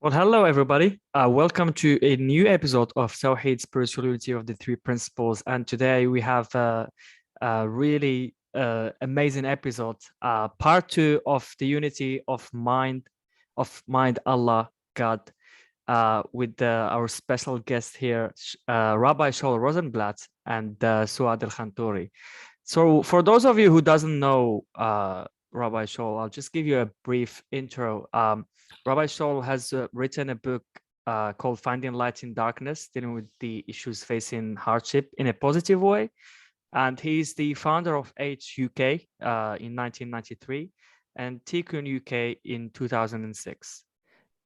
Well, hello everybody. Welcome to a new episode of Souad Spirituality of the Three Principles. And today we have a really amazing episode, part two of the unity of mind, Allah, God, with our special guest here, Rabbi Shaul Rosenblatt and Souad Khantouri. So, for those of you who doesn't know Rabbi Shaul, I'll just give you a brief intro. Rabbi Shaul has written a book called Finding Light in Darkness, dealing with the issues facing hardship in a positive way. And he's the founder of H UK in 1993 and Tikkun UK in 2006.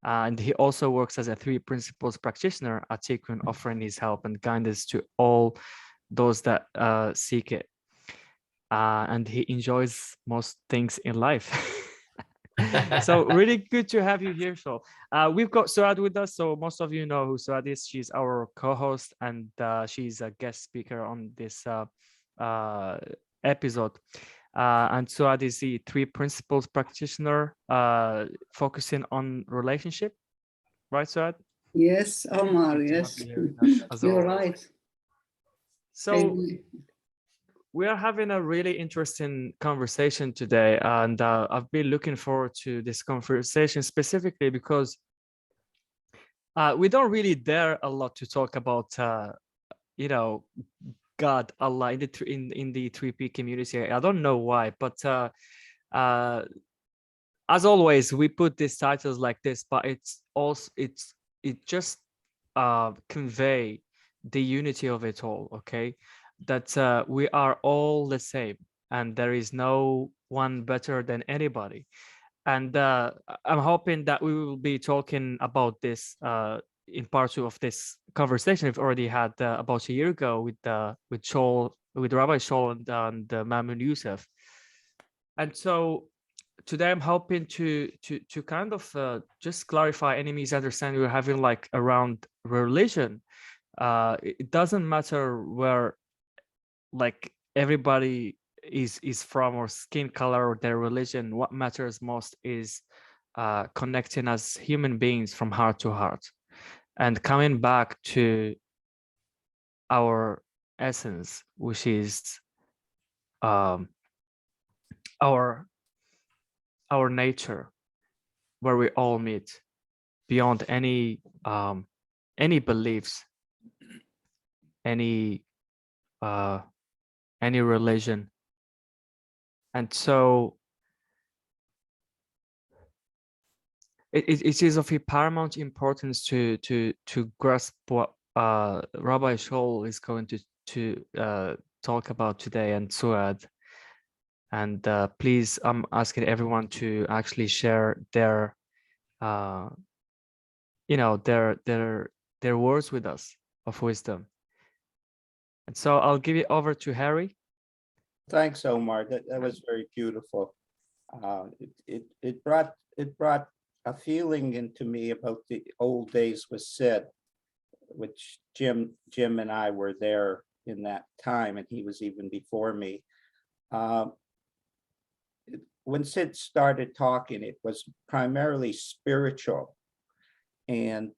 And he also works as a Three Principles practitioner at Tikkun, offering his help and guidance to all those that seek it. And he enjoys most things in life. So really good to have you here. So we've got Souad with us. So most of you know who Souad is. She's our co-host and she's a guest speaker on this episode. And Souad is the Three Principles practitioner focusing on relationship. Right, Souad? Yes, Omar, Good to have yes. you here with us, as You're always. right. So we are having a really interesting conversation today, and I've been looking forward to this conversation specifically because we don't really dare a lot to talk about, God, Allah in the 3P community. I don't know why, but as always, we put these titles like this, but it just convey the unity of it all. Okay. That we are all the same and there is no one better than anybody. And I'm hoping that we will be talking about this in part two of this conversation we've already had about a year ago with Rabbi Shaul and Mamun Youssef. And so today I'm hoping to kind of just clarify any misunderstanding we're having like around religion. It doesn't matter where like everybody is from or skin color or their religion. What matters most is connecting as human beings from heart to heart and coming back to our essence, which is um, our nature, where we all meet beyond any beliefs, any religion. And so it is of a paramount importance to grasp what Rabbi Shaul is going to talk about today, and Souad. And please, I'm asking everyone to actually share their their words with us of wisdom. And so I'll give it over to Harry. Thanks, Omar. That was very beautiful. It brought a feeling into me about the old days with Sid, which Jim and I were there in that time, and he was even before me. When Sid started talking, it was primarily spiritual, and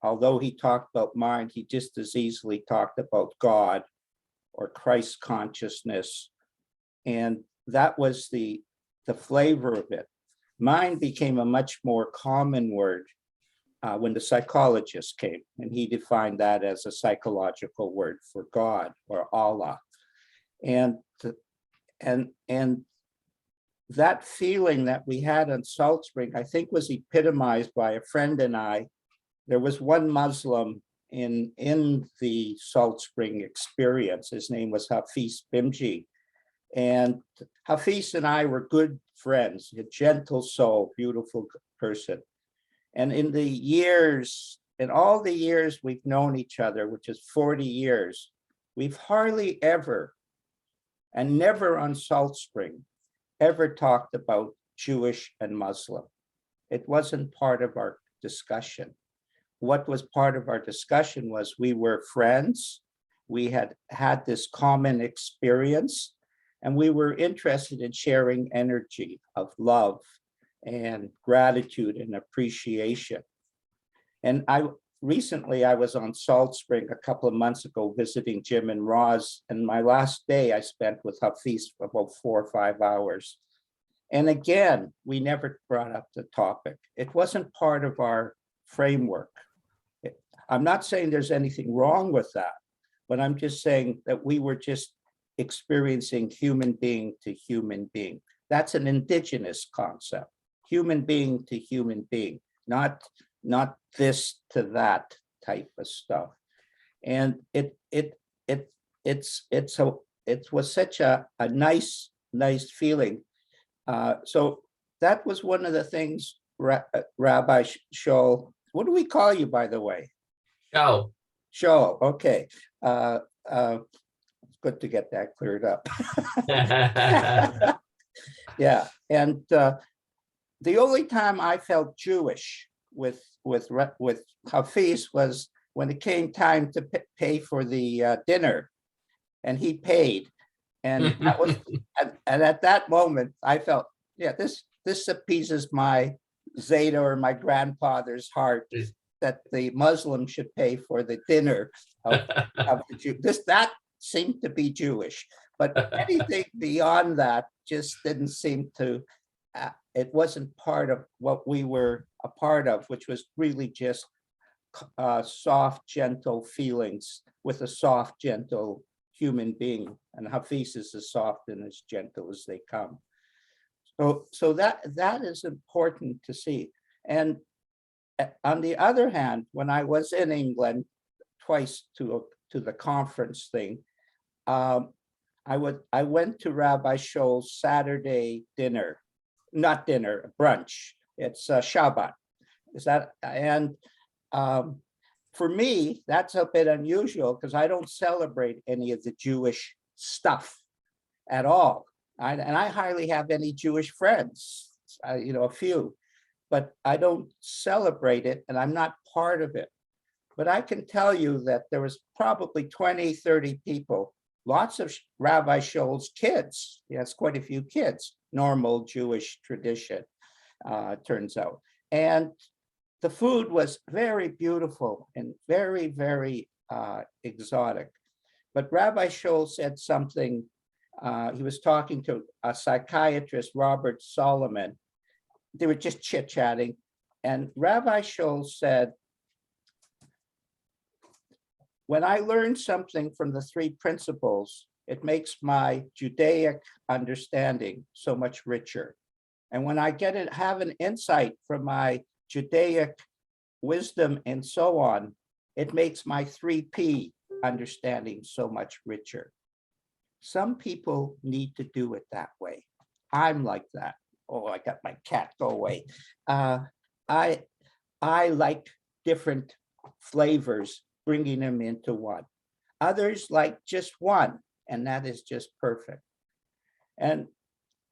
although he talked about mind, he just as easily talked about God or Christ consciousness. And that was the flavor of it. Mind became a much more common word when the psychologist came, and he defined that as a psychological word for God or Allah. And that feeling that we had on Salt Spring, I think, was epitomized by a friend and I. There was one Muslim in the Salt Spring experience. His name was Hafiz Bimji. And Hafiz and I were good friends, a gentle soul, beautiful person. And in all the years we've known each other, which is 40 years, we've hardly ever, and never on Salt Spring, ever talked about Jewish and Muslim. It wasn't part of our discussion. What was part of our discussion was we were friends, we had this common experience, and we were interested in sharing energy of love and gratitude and appreciation. And recently I was on Salt Spring a couple of months ago visiting Jim and Roz, and my last day I spent with Hafiz for about 4 or 5 hours. And again, we never brought up the topic. It wasn't part of our framework. I'm not saying there's anything wrong with that, but I'm just saying that we were just experiencing human being to human being. That's an indigenous concept, human being to human being, not this to that type of stuff. And it was such a nice feeling. So that was one of the things, Rabbi Shaul. What do we call you, by the way? Shaul. Shaul. Okay. It's good to get that cleared up. Yeah. And the only time I felt Jewish with Hafiz was when it came time to pay for the dinner, and he paid. And that was, and at that moment, I felt, yeah, this appeases my Zeta or my grandfather's heart, that the Muslim should pay for the dinner of the Jew. That seemed to be Jewish, but anything beyond that just didn't seem to. It wasn't part of what we were a part of, which was really just soft, gentle feelings with a soft, gentle human being, and Hafiz is as soft and as gentle as they come. So that is important to see. And on the other hand, when I was in England twice to the conference thing, I went to Rabbi Shaul's Saturday dinner, not dinner, brunch. It's Shabbat. Is that, and for me, that's a bit unusual because I don't celebrate any of the Jewish stuff at all. And I hardly have any Jewish friends, a few, but I don't celebrate it and I'm not part of it. But I can tell you that there was probably 20, 30 people, lots of Rabbi Shaul's kids. He has quite a few kids, normal Jewish tradition, turns out. And the food was very beautiful and very, very exotic. But Rabbi Shaul said something. He was talking to a psychiatrist, Robert Solomon. They were just chit-chatting. And Rabbi Shaul said, when I learn something from the 3 principles, it makes my Judaic understanding so much richer. And when I have an insight from my Judaic wisdom and so on, it makes my 3P understanding so much richer. Some people need to do it that way. I'm like that. Oh, I got my cat, go away. I like different flavors, bringing them into one. Others like just one, and that is just perfect. And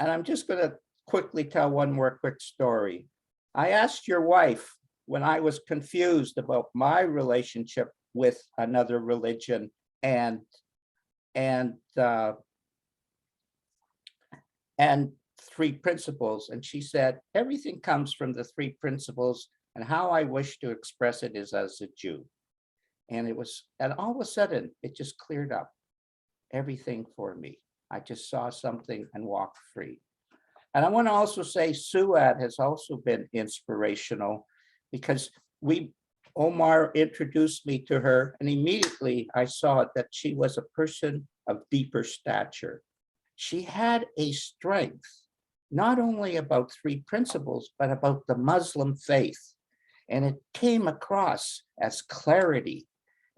I'm just going to quickly tell one more quick story. I asked your wife when I was confused about my relationship with another religion and 3 principles. And she said, everything comes from the 3 principles, and how I wish to express it is as a Jew. And all of a sudden, it just cleared up everything for me. I just saw something and walked free. And I want to also say Souad has also been inspirational, because Omar introduced me to her, and immediately I saw that she was a person of deeper stature. She had a strength, not only about 3 principles, but about the Muslim faith. And it came across as clarity,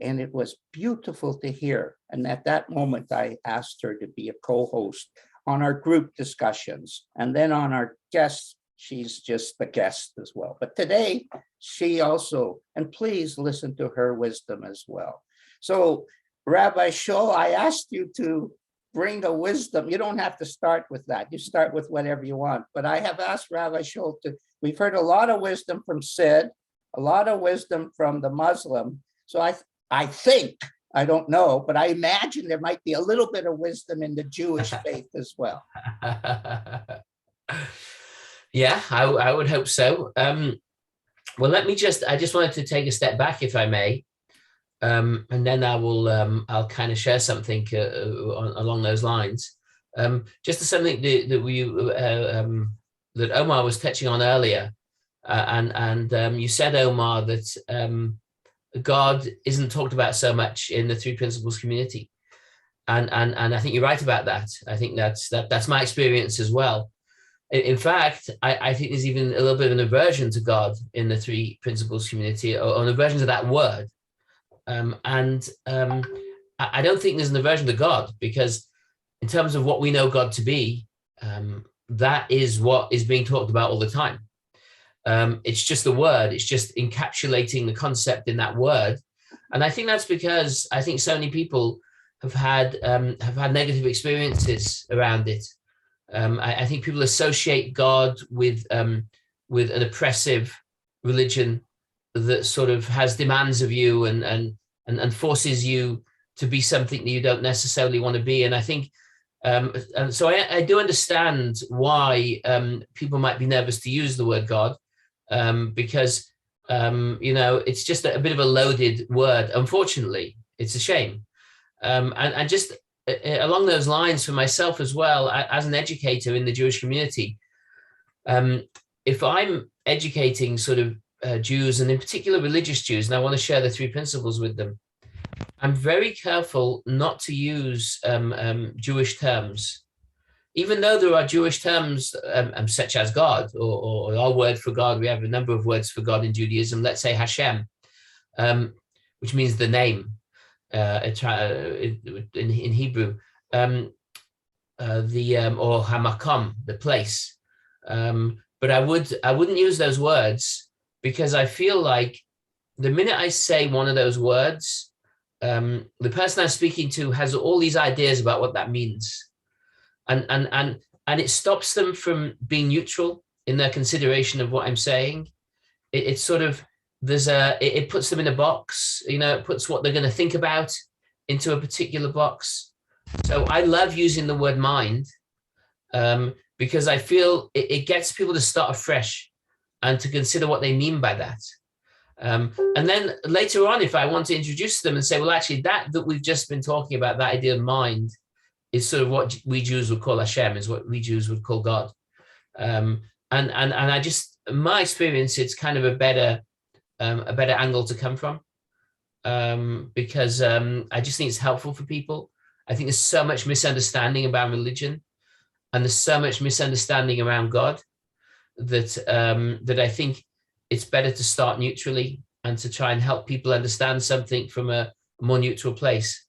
and it was beautiful to hear. And at that moment, I asked her to be a co-host on our group discussions. And then on our guests, she's just the guest as well. But today, she also, and please listen to her wisdom as well. So Rabbi Shaul, I asked you to bring a wisdom. You don't have to start with that. You start with whatever you want. But I have asked Rabbi Shaul we've heard a lot of wisdom from Sid, a lot of wisdom from the Muslim. So I think, I don't know, but I imagine there might be a little bit of wisdom in the Jewish faith as well. Yeah, I would hope so. Well, I just wanted to take a step back, if I may, and then I'll kind of share something along those lines. Just something that Omar was touching on earlier, and you said, Omar, that God isn't talked about so much in the Three Principles community, and I think you're right about that. I think that's my experience as well. In fact, I think there's even a little bit of an aversion to God in the Three Principles community, or an aversion to that word. I don't think there's an aversion to God, because in terms of what we know God to be, that is what is being talked about all the time. It's just the word. It's just encapsulating the concept in that word. And I think that's because I think so many people have had negative experiences around it. I think people associate God with an oppressive religion that sort of has demands of you and forces you to be something that you don't necessarily want to be. And I think, and so I do understand why people might be nervous to use the word God, because it's just a bit of a loaded word. Unfortunately, it's a shame. And just along those lines for myself as well, as an educator in the Jewish community, if I'm educating sort of Jews, and in particular religious Jews, and I want to share the Three Principles with them, I'm very careful not to use Jewish terms, even though there are Jewish terms such as God, or our word for God. We have a number of words for God in Judaism. Let's say Hashem, which means the name. In Hebrew, or hamakom, the place, but I wouldn't use those words, because I feel like the minute I say one of those words, the person I'm speaking to has all these ideas about what that means, and it stops them from being neutral in their consideration of what I'm saying. It's sort of, it puts them in a box, it puts what they're going to think about into a particular box. So I love using the word mind, because I feel it gets people to start afresh and to consider what they mean by that. And then later on, if I want to introduce them and say, well, actually that we've just been talking about, that idea of mind, is sort of what we Jews would call Hashem, is what we Jews would call God. And I just, my experience, it's kind of a better angle to come from, because I just think it's helpful for people. I think there's so much misunderstanding about religion, and there's so much misunderstanding around God, that I think it's better to start neutrally and to try and help people understand something from a more neutral place.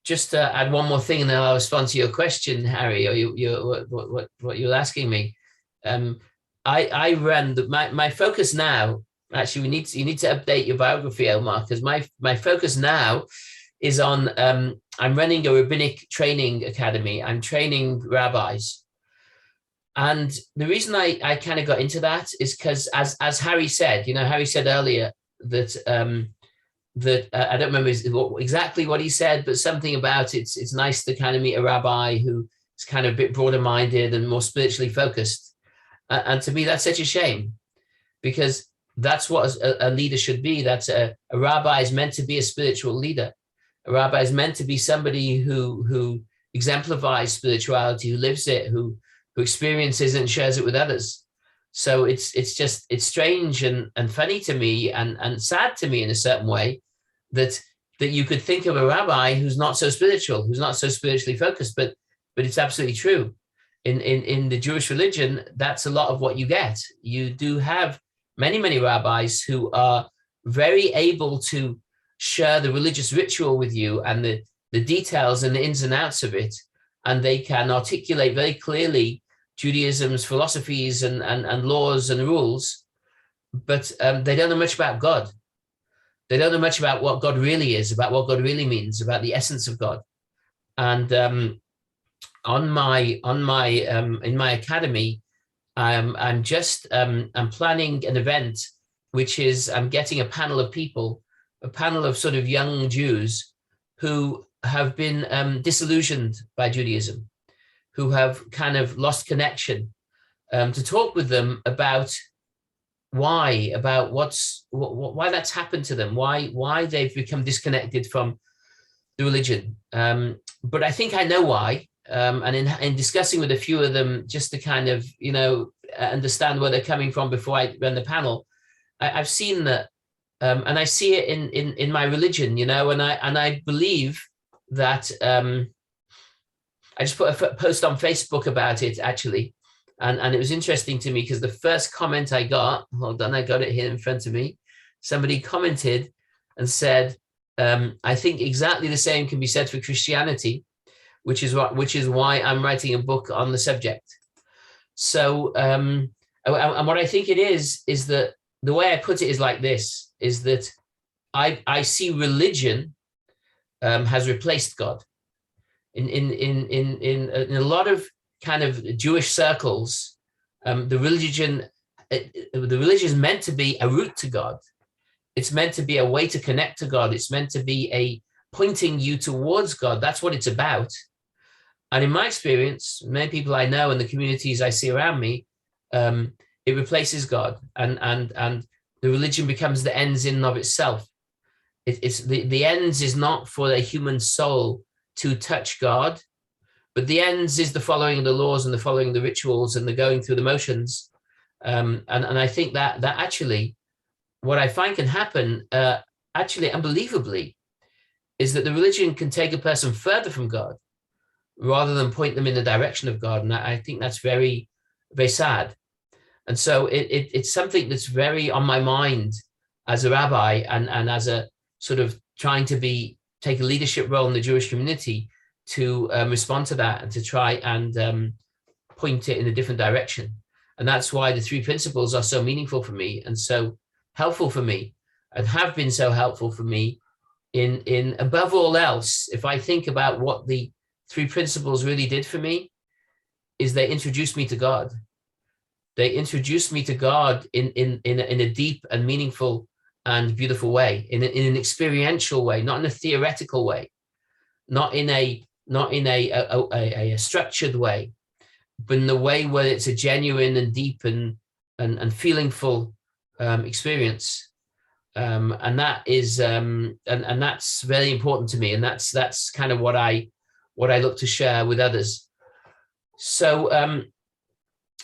Just to add one more thing, and then I'll respond to your question, Harry, or what you're asking me. I run my focus now. Actually, you need to update your biography, Omar, because my focus now is on. I'm running a rabbinic training academy. I'm training rabbis, and the reason I kind of got into that is because, as Harry said, Harry said earlier that I don't remember exactly what he said, but something about it's nice to kind of meet a rabbi who is kind of a bit broader minded and more spiritually focused. And to me, that's such a shame, because that's what a leader should be. That's a rabbi is meant to be a spiritual leader. A rabbi is meant to be somebody who exemplifies spirituality, who lives it, who experiences it and shares it with others. So it's strange and funny to me and sad to me in a certain way that you could think of a rabbi who's not so spiritual, who's not so spiritually focused, but it's absolutely true. In the Jewish religion, that's a lot of what you get. You do have many rabbis who are very able to share the religious ritual with you and the details and the ins and outs of it, and they can articulate very clearly Judaism's philosophies and laws and rules, but they don't know much about God. They don't know much about what God really is, about what God really means, about the essence of God. And in my academy, I'm planning an event, which is I'm getting a panel of people, a panel of sort of young Jews who have been disillusioned by Judaism, who have kind of lost connection, to talk with them about why that's happened to them, why they've become disconnected from the religion. But I think I know why. And in discussing with a few of them, just to kind of, understand where they're coming from before I run the panel, I've seen that, and I see it in my religion, and I believe that. I just put a post on Facebook about it, actually, and it was interesting to me because the first comment I got, hold on, I got it here in front of me. Somebody commented and said, "I think exactly the same can be said for Christianity, which is why I'm writing a book on the subject." So, and what I think it is that the way I put it is like this: is that I see religion has replaced God. In a lot of kind of Jewish circles, the religion is meant to be a route to God. It's meant to be a way to connect to God. It's meant to be a pointing you towards God. That's what it's about. And in my experience, many people I know and the communities I see around me, it replaces God, and the religion becomes the ends in and of itself. It's the ends is not for a human soul to touch God, but the ends is the following of the laws and the following of the rituals and the going through the motions. And I think that actually what I find can happen, actually unbelievably, is that the religion can take a person further from God rather than point them in the direction of God. And I think that's very, very sad. And so it's something that's very on my mind as a rabbi and as a sort of trying to take a leadership role in the Jewish community to respond to that and to try and point it in a different direction. And that's why the three principles are so meaningful for me and so helpful for me, and have been so helpful for me in above all else. If I think about what the three principles really did for me, is they introduced me to God. They introduced me to God in a deep and meaningful and beautiful way, in an experiential way, not in a theoretical way, not in a structured way, but in the way where it's a genuine and deep and feelingful experience. And that is and that's very important to me, and that's kind of what I look to share with others. So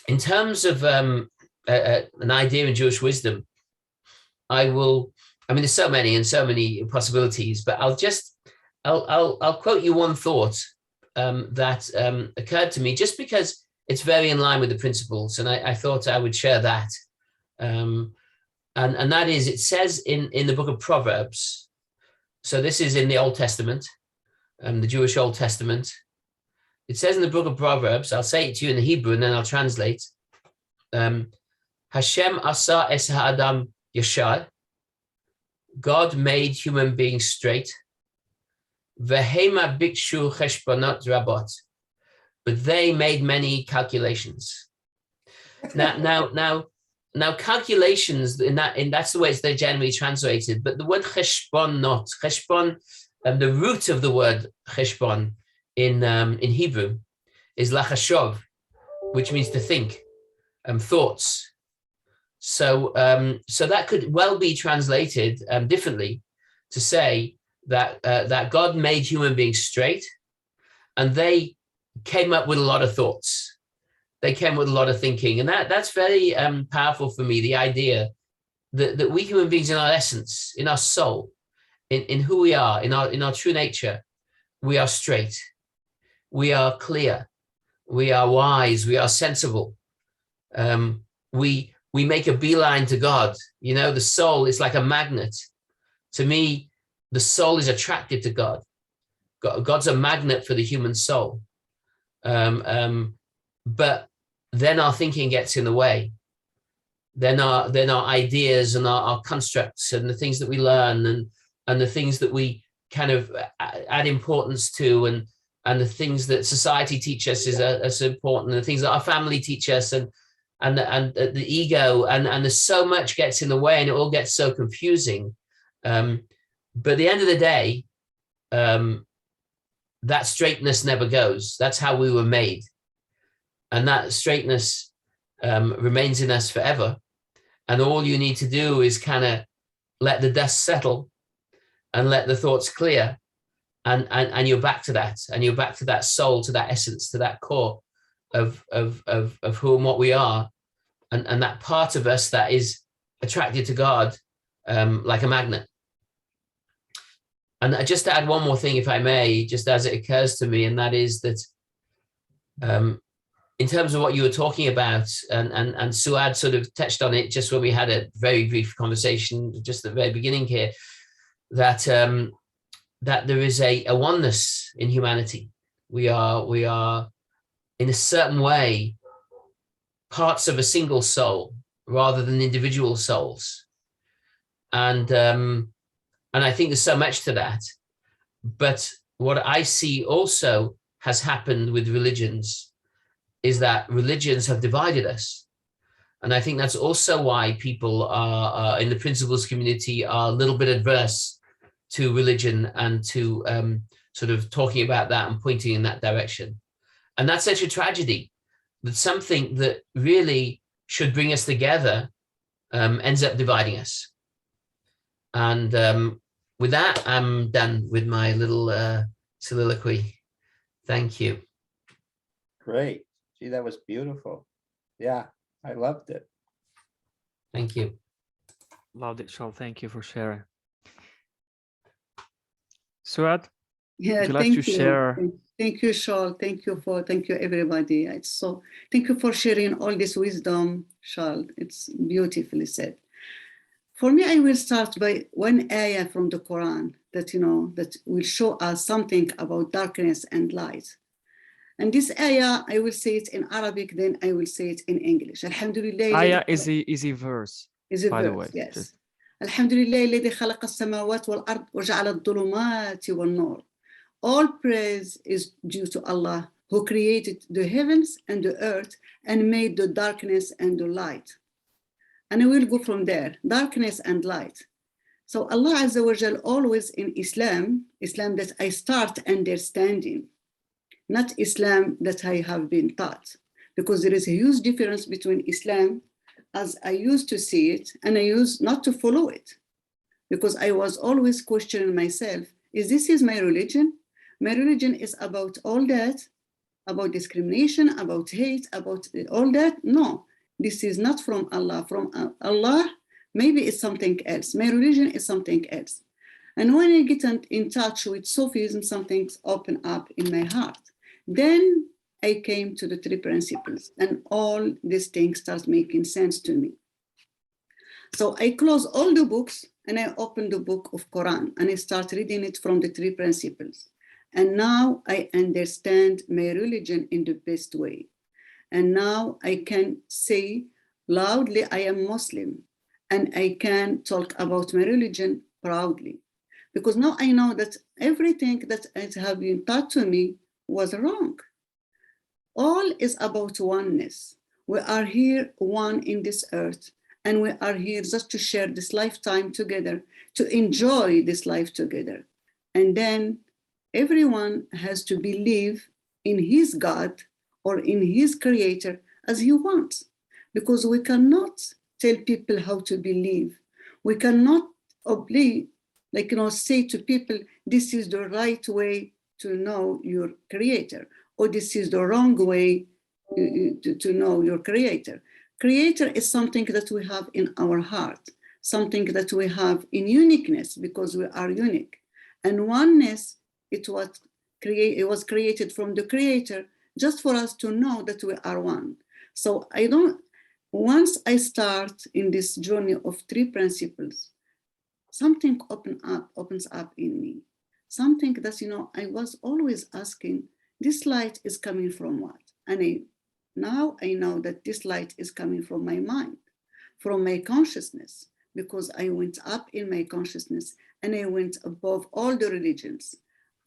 in terms of an idea in Jewish wisdom, there's so many possibilities, but I'll quote you one thought that occurred to me, just because it's very in line with the principles, and I thought I would share that. And that is, it says in the book of Proverbs, so this is in the Old Testament, the Jewish Old Testament. It says in the book of Proverbs, I'll say it to you in the Hebrew and then I'll translate. Hashem asa es ha'adam yashar. God made human beings straight. Vehema bikshu cheshbonot rabot. But they made many calculations. Now calculations, that's the way they're generally translated. But the word cheshbonot, the root of the word cheshbon in Hebrew is lachashov, which means to think, thoughts. So that could well be translated differently, to say that God made human beings straight, and they came up with a lot of thoughts. They came with a lot of thinking, and that's very powerful for me. The idea that we human beings, in our essence, in our soul, in who we are, in our true nature, we are straight, we are clear, we are wise, we are sensible. We make a beeline to God. The soul is like a magnet. To me, the soul is attracted to God. God's a magnet for the human soul. But then our thinking gets in the way. Then our ideas and our constructs and the things that we learn and the things that we kind of add importance to and the things that society teach us is important, and the things that our family teach us and the ego and there's so much gets in the way, and it all gets so confusing. But at the end of the day, that straightness never goes. That's how we were made. And that straightness remains in us forever. And all you need to do is kind of let the dust settle and let the thoughts clear. And you're back to that. And you're back to that soul, to that essence, to that core of who and what we are. And that part of us that is attracted to God like a magnet. And just to add one more thing, if I may, just as it occurs to me, and that is that in terms of what you were talking about, and Souad sort of touched on it just when we had a very brief conversation, just at the very beginning here, that that there is a oneness in humanity. We are in a certain way parts of a single soul rather than individual souls. And I think there's so much to that. But what I see also has happened with religions is that religions have divided us. And I think that's also why people are in the principles community are a little bit adverse to religion and to sort of talking about that and pointing in that direction. And that's such a tragedy, that something that really should bring us together ends up dividing us. And with that, I'm done with my little soliloquy. Thank you. Great. Gee, that was beautiful. Yeah, I loved it. Thank you. Loved it, Shaul. Thank you for sharing. Souad, Yeah, would you like thank to you. share? Thank you, Shaul. Thank you, everybody. Thank you for sharing all this wisdom, Shaul. It's beautifully said. For me, I will start by one ayah from the Quran that, that will show us something about darkness and light. And this ayah, I will say it in Arabic, then I will say it in English. Alhamdulillah. Ayah is a verse, is a by verse, the way. yes. Just... Alhamdulillah الذي خلق السماوات والأرض وجعل الظلمات والنور. All praise is due to Allah, who created the heavens and the earth and made the darkness and the light. And I will go from there, darkness and light. So Allah Azza wa Jal always in Islam that I start understanding, not Islam that I have been taught, because there is a huge difference between Islam as I used to see it and I used not to follow it, because I was always questioning myself, this is my religion? My religion is about all that, about discrimination, about hate, about all that. No, this is not from Allah. From Allah, maybe it's something else. My religion is something else. And when I get in touch with Sufism, something's open up in my heart. Then I came to the three principles and all these things start making sense to me. So I close all the books and I open the book of Quran and I start reading it from the three principles. And now I understand my religion in the best way. And now I can say loudly, I am Muslim, and I can talk about my religion proudly. Because now I know that everything that has been taught to me was wrong. All is about oneness. We are here one in this earth, and we are here just to share this lifetime together, to enjoy this life together. And then everyone has to believe in his God or in his creator as he wants, because we cannot tell people how to believe. We cannot say to people, this is the right way to know your creator, or this is the wrong way to know your creator. Creator is something that we have in our heart, something that we have in uniqueness because we are unique. And oneness, it was created from the creator just for us to know that we are one. So once I start in this journey of three principles, something opens up in me. Something that, I was always asking, this light is coming from what? And now I know that this light is coming from my mind, from my consciousness, because I went up in my consciousness and I went above all the religions.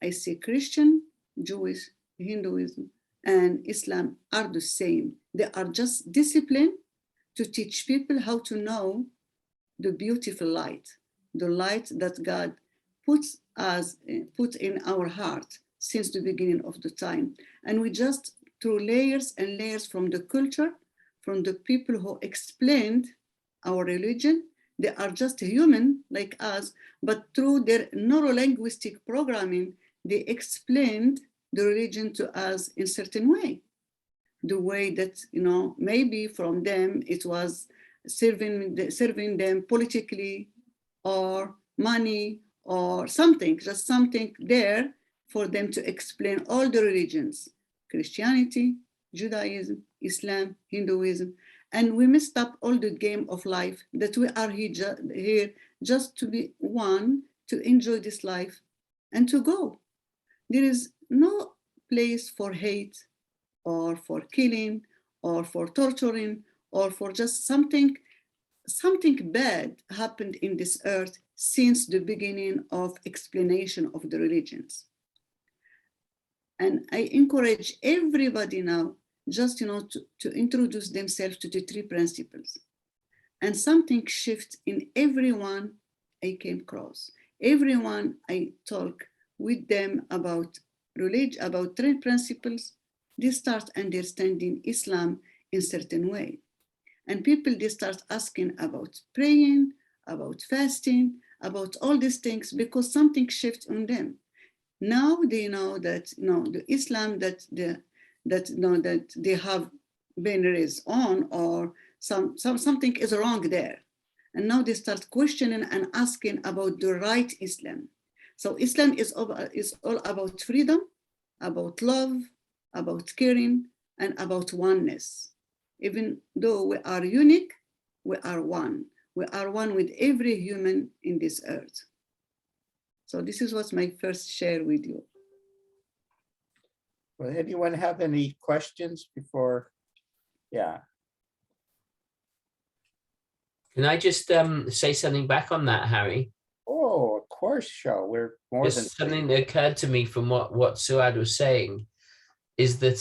I see Christian, Jewish, Hinduism, and Islam are the same. They are just discipline to teach people how to know the beautiful light, the light that God put in our heart since the beginning of the time. And we just, through layers and layers from the culture, from the people who explained our religion. They are just human like us, but through their neuro-linguistic programming, they explained the religion to us in a certain way. The way that, maybe from them it was serving them politically, or money, or something, just something there for them to explain all the religions: Christianity, Judaism, Islam, Hinduism. And we messed up all the game of life, that we are here just to be one, to enjoy this life and to go. There is no place for hate, or for killing, or for torturing, or for just something bad happened in this earth since the beginning of explanation of the religions. And I encourage everybody now just, to introduce themselves to the three principles. And something shifts in everyone I came across. Everyone I talk with them about religion, about three principles, they start understanding Islam in a certain way. And people, they start asking about praying, about fasting, about all these things, because something shifts on them. Now they know that, the Islam that they have been raised on, or something is wrong there. And now they start questioning and asking about the right Islam. So Islam is all about freedom, about love, about caring, and about oneness. Even though we are unique, we are one. We are one with every human in this earth. So this is what's my first share with you. Well, anyone have any questions before? Yeah. Can I just say something back on that, Harry? Oh, of course, Shaul. We're more than Just something that occurred to me from what Souad was saying is that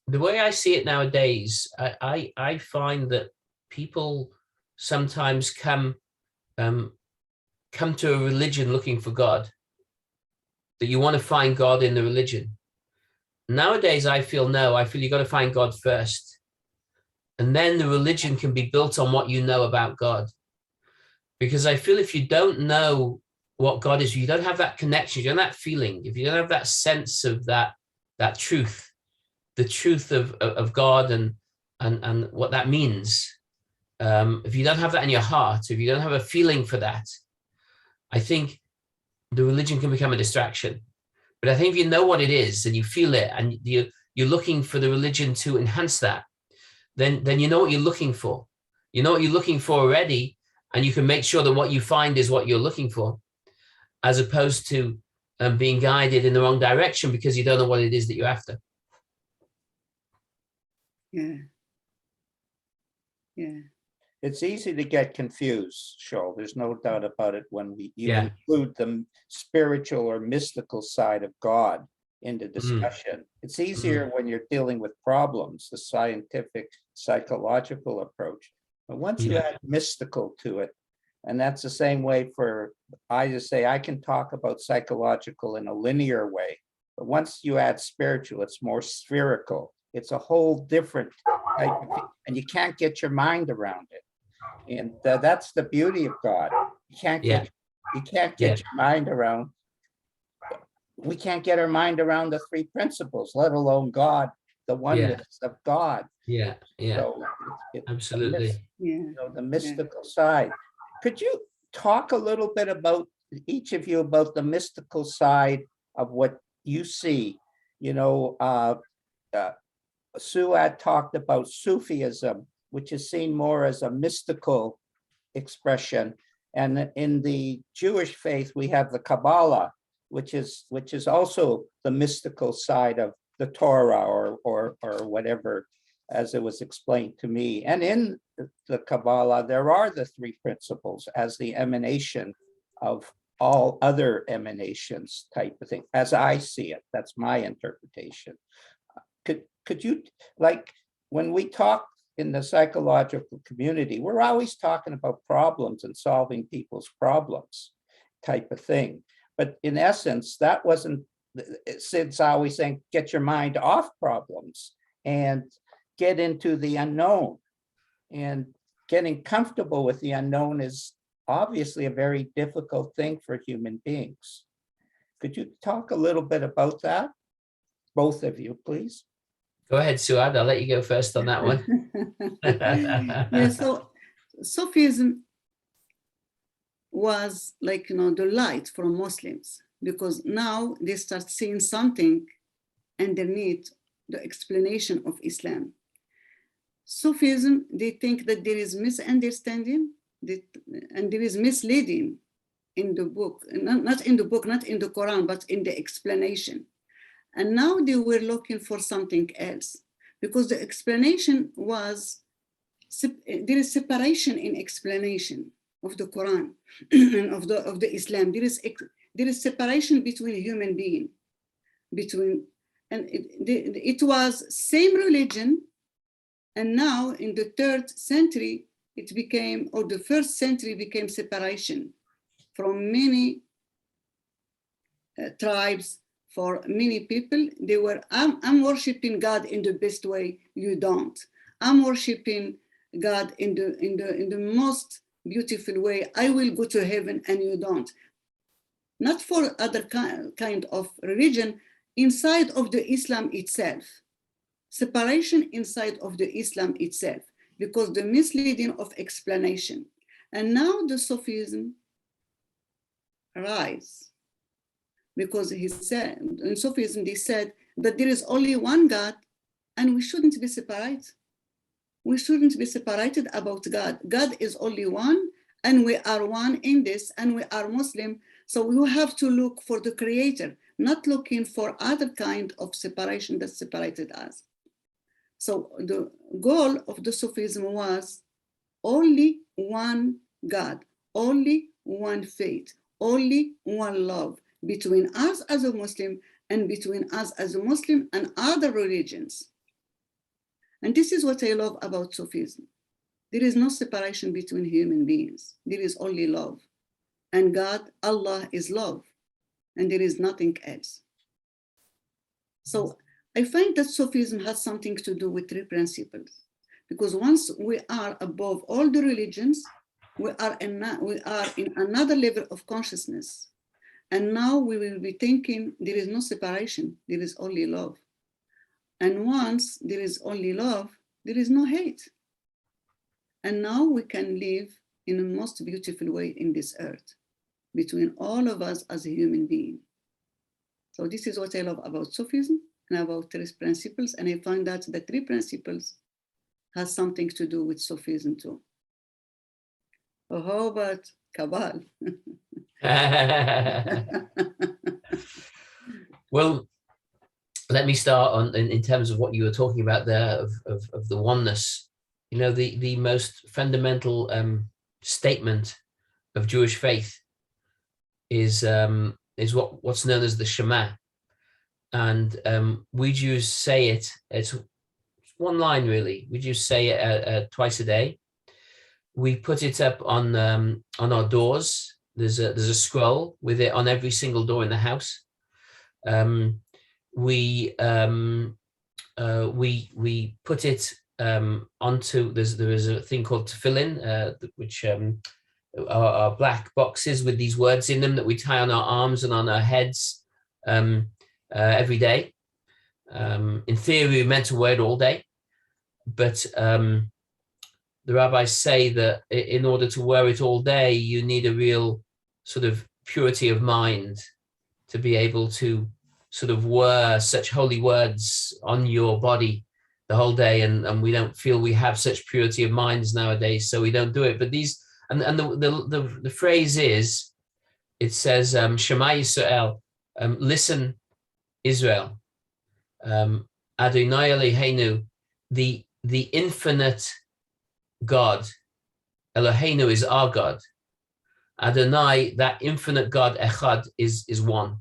the way I see it nowadays, I find that people sometimes come to a religion looking for God, that you want to find God in the religion. Nowadays, I feel you got to find God first. And then the religion can be built on what you know about God. Because I feel if you don't know what God is, you don't have that connection, you don't have that feeling, if you don't have that sense of that truth, the truth of God and what that means, if you don't have that in your heart, if you don't have a feeling for that, I think the religion can become a distraction. But I think if you know what it is and you feel it and you're looking for the religion to enhance that, then you know what you're looking for. You know what you're looking for already, and you can make sure that what you find is what you're looking for, as opposed to being guided in the wrong direction because you don't know what it is that you're after. Yeah. It's easy to get confused, Shaul. There's no doubt about it when you include the spiritual or mystical side of God into discussion. It's easier when you're dealing with problems, the scientific, psychological approach. But once you add mystical to it, and that's the same way for, I just say, I can talk about psychological in a linear way, but once you add spiritual, it's more spherical. It's a whole different type of thing, and you can't get your mind around it. And that's the beauty of God. You can't get your mind around. We can't get our mind around the three principles, let alone God, the oneness of God. So absolutely. The mystical side. Could you talk a little bit about, each of you, about the mystical side of what you see? Souad talked about Sufism, which is seen more as a mystical expression. And in the Jewish faith, we have the Kabbalah, which is also the mystical side of the Torah or whatever, as it was explained to me. And in the Kabbalah, there are the three principles as the emanation of all other emanations type of thing, as I see it. That's my interpretation. Could you, like, when we talk in the psychological community, we're always talking about problems and solving people's problems type of thing. But in essence, that wasn't, Sid's always saying, get your mind off problems. And get into the unknown. And getting comfortable with the unknown is obviously a very difficult thing for human beings. Could you talk a little bit about that? Both of you, please. Go ahead, Souad. I'll let you go first on that one. Yeah, so Sufism was like, the light for Muslims, because now they start seeing something underneath the explanation of Islam. Sufism, they think that there is misunderstanding and there is misleading in the book, not in the book, not in the Quran, but in the explanation. And now they were looking for something else, because the explanation was, there is separation in explanation of the Quran and of the Islam. There is separation between human being, and it was same religion. And now in the 3rd century, it became, or the 1st century became separation from many tribes. For many people, they were, I'm worshiping God in the best way, you don't. I'm worshiping God in the most beautiful way, I will go to heaven and you don't. Not for other kind of religion, inside of the Islam itself. Separation inside of the Islam itself, because the misleading of explanation. And now the Sufism rise, because he said, in Sufism, they said that there is only one God and we shouldn't be separate. We shouldn't be separated about God. God is only one and we are one in this, and we are Muslim. So we have to look for the creator, not looking for other kind of separation that separated us. So the goal of the Sufism was only one God, only one faith, only one love between us as a Muslim and between us as a Muslim and other religions. And this is what I love about Sufism. There is no separation between human beings. There is only love. And God, Allah, is love. And there is nothing else. So I find that Sufism has something to do with 3 principles. Because once we are above all the religions, we are in another level of consciousness. And now we will be thinking there is no separation, there is only love. And once there is only love, there is no hate. And now we can live in the most beautiful way in this earth, between all of us as a human being. So this is what I love about Sufism and about 3 principles. And I find that the 3 principles has something to do with Sufism too. So how about Kabbalah? Well, let me start in terms of what you were talking about there of the oneness. You know, the most fundamental statement of Jewish faith is what's known as the Shema, and we Jews say it. It's one line really. We Jews say it twice a day. We put it up on our doors. There's a scroll with it on every single door in the house. We put it onto, there is a thing called tefillin, which are black boxes with these words in them that we tie on our arms and on our heads every day. In theory, we're meant to wear it all day, but the rabbis say that in order to wear it all day, you need a real sort of purity of mind to be able to sort of wear such holy words on your body the whole day, and we don't feel we have such purity of minds nowadays, so we don't do it. But these, and the phrase is, it says Shema Yisrael, listen Israel, Adonai Eloheinu, the infinite God, Eloheinu is our God, Adonai, that infinite God, Echad, is one.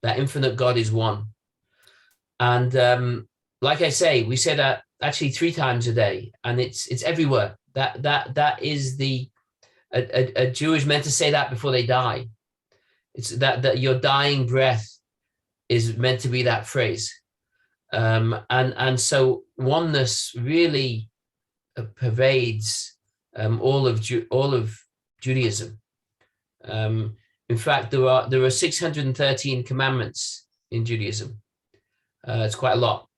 That infinite God is one. And like I say, we say that actually 3 times a day, and it's everywhere. That is a Jew is meant to say that before they die. It's that your dying breath is meant to be that phrase. And so oneness really pervades all of Judaism. In fact, there are 613 commandments in Judaism. It's quite a lot,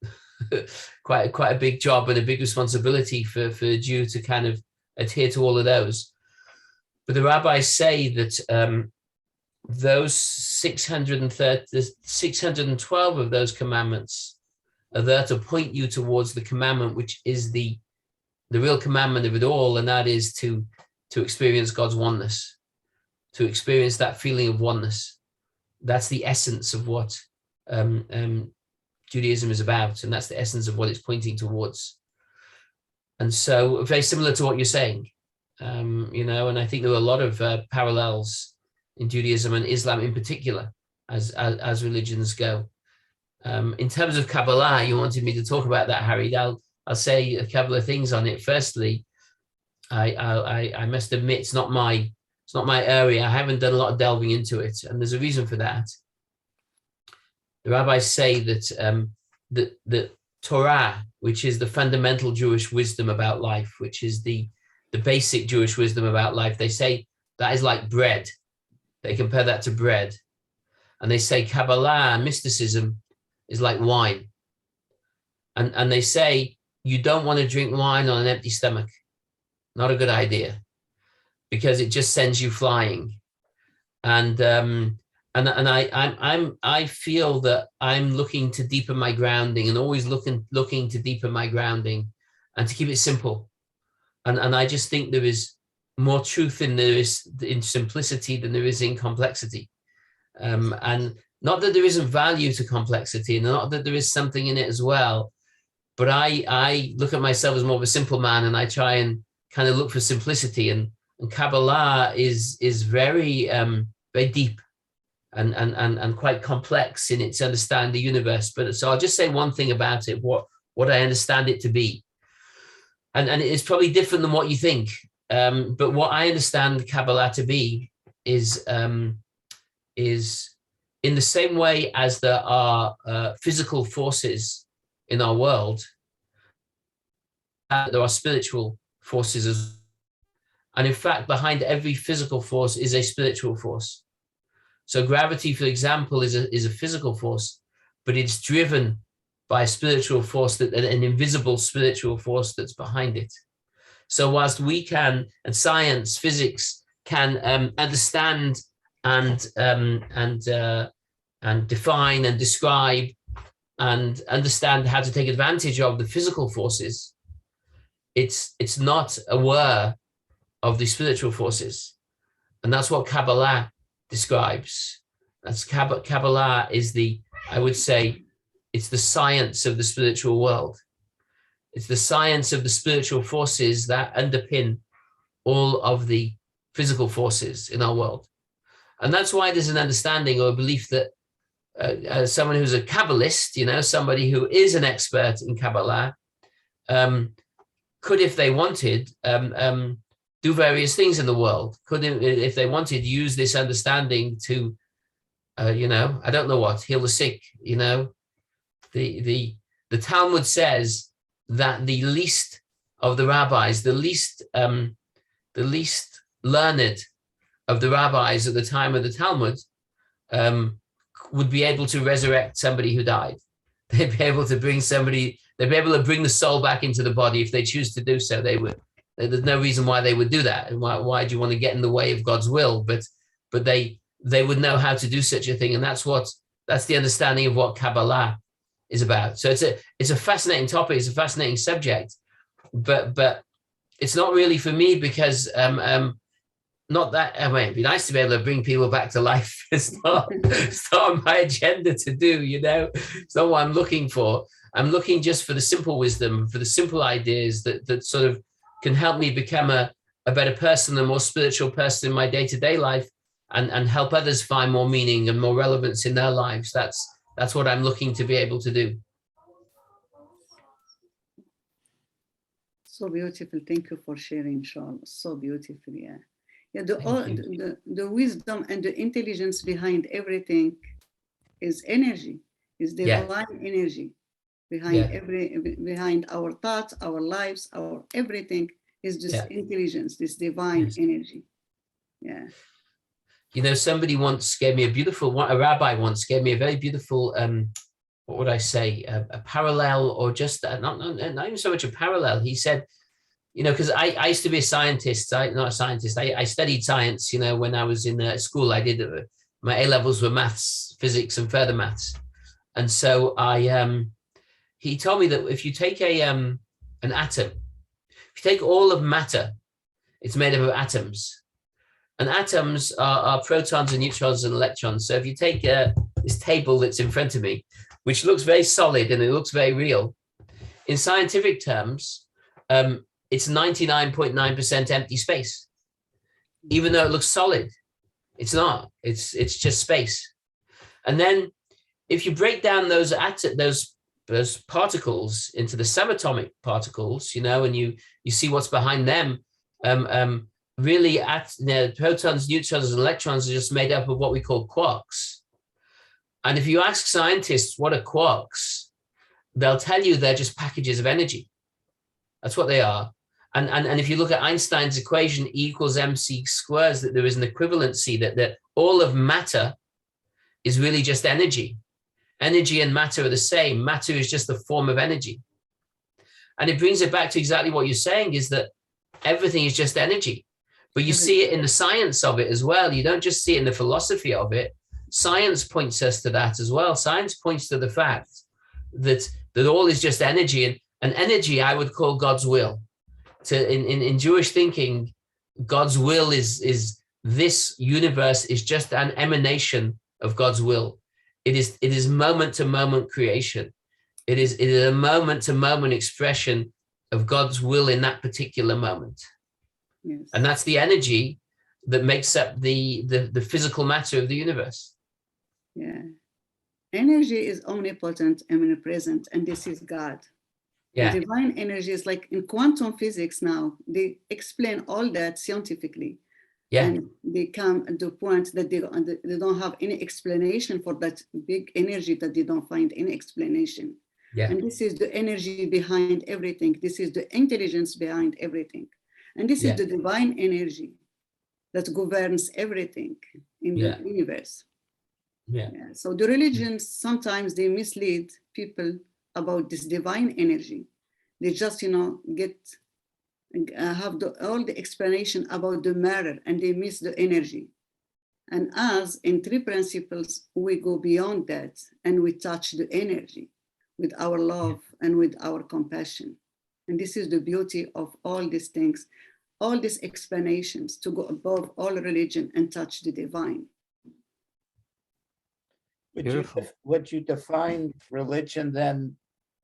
quite a big job and a big responsibility for a Jew to kind of adhere to all of those. But the rabbis say that those 612 of those commandments are there to point you towards the commandment, which is the real commandment of it all, and that is to experience God's oneness, to experience that feeling of oneness. That's the essence of what Judaism is about, and that's the essence of what it's pointing towards. And so very similar to what you're saying, and I think there are a lot of parallels in Judaism and Islam in particular as religions go. In terms of Kabbalah, you wanted me to talk about that, Harry. I'll say a couple of things on it. Firstly, I must admit it's not my area. I haven't done a lot of delving into it, and there's a reason for that. The rabbis say that the Torah, which is the fundamental Jewish wisdom about life, which is the basic Jewish wisdom about life, they say that is like bread. They compare that to bread. And they say Kabbalah, mysticism, is like wine. And they say you don't want to drink wine on an empty stomach. Not a good idea, because it just sends you flying. And I feel that I'm looking to deepen my grounding, and always looking to deepen my grounding and to keep it simple. And I just think there is more truth in simplicity than there is in complexity. And not that there isn't value to complexity, and not that there is something in it as well, but I look at myself as more of a simple man, and I try and kind of look for simplicity. And Kabbalah is very very deep and quite complex in its understanding the universe. But so I'll just say one thing about it, what I understand it to be. And it's probably different than what you think. But what I understand Kabbalah to be is in the same way as there are physical forces in our world, there are spiritual forces as well. And in fact, behind every physical force is a spiritual force. So gravity, for example, is a physical force, but it's driven by a spiritual force, an invisible spiritual force that's behind it. So whilst we can, and science, physics can understand and define and describe and understand how to take advantage of the physical forces, it's not aware of the spiritual forces. And that's what Kabbalah describes. That's Kabbalah is I would say, it's the science of the spiritual world. It's the science of the spiritual forces that underpin all of the physical forces in our world. And that's why there's an understanding or a belief that someone who's a Kabbalist, somebody who is an expert in Kabbalah, could, if they wanted, do various things in the world. Could, if they wanted, use this understanding to, I don't know what, heal the sick. The Talmud says that the least of the rabbis, the least learned of the rabbis at the time of the Talmud, would be able to resurrect somebody who died. They'd be able to bring the soul back into the body if they choose to do so. They would. There's no reason why they would do that. And why do you want to get in the way of God's will? But they would know how to do such a thing. And that's the understanding of what Kabbalah is about. So it's a fascinating topic. It's a fascinating subject, but it's not really for me because not that. I mean, it'd be nice to be able to bring people back to life. It's not on my agenda to do. It's not what I'm looking for. I'm looking just for the simple wisdom, for the simple ideas that sort of can help me become a better person, a more spiritual person in my day-to-day life, and help others find more meaning and more relevance in their lives. That's what I'm looking to be able to do. So beautiful. Thank you for sharing, Shaul. So beautiful. Yeah. The wisdom and the intelligence behind everything is energy, is divine energy. behind behind our thoughts, our lives, our everything is just intelligence, this divine energy. Yeah. You know, somebody once gave me a rabbi once gave me a very beautiful, what would I say, a parallel, or just not even so much a parallel. He said, you know, because I used to be a scientist, not a scientist, I studied science, you know, when I was in school. I did, my A-levels were maths, physics, and further maths. And so he told me that if you take an atom, if you take all of matter, it's made up of atoms. And atoms are protons and neutrons and electrons. So if you take this table that's in front of me, which looks very solid and it looks very real, in scientific terms, it's 99.9% empty space. Even though it looks solid, it's not. It's just space. And then if you break down those particles into the subatomic particles, you know, and you see what's behind them, really protons, neutrons, and electrons are just made up of what we call quarks. And if you ask scientists what are quarks, they'll tell you they're just packages of energy. That's what they are. And if you look at Einstein's equation, E equals mc squares, that there is an equivalency, that all of matter is really just energy. Energy and matter are the same. Matter is just the form of energy. And it brings it back to exactly what you're saying, is that everything is just energy. But you see it in the science of it as well. You don't just see it in the philosophy of it. Science points us to that as well. Science points to the fact that all is just energy. And energy, I would call God's will. In Jewish thinking, God's will is this universe is just an emanation of God's will. It is moment to moment creation. It is a moment to moment expression of God's will in that particular moment. Yes. And that's the energy that makes up the physical matter of the universe. Yeah. Energy is omnipotent, omnipresent, and this is God. Yeah. The divine energy is like in quantum physics now, they explain all that scientifically. Yeah. And they come to the point that they don't have any explanation for that big energy, that they don't find any explanation. Yeah. And this is the energy behind everything. This is the intelligence behind everything. And this is the divine energy that governs everything in the universe. Yeah. So the religions, sometimes they mislead people about this divine energy. They just, have all the explanation about the matter, and they miss the energy. And as in three principles, we go beyond that and we touch the energy with our love and with our compassion. And this is the beauty of all these things, all these explanations, to go above all religion and touch the divine. Would you define religion then,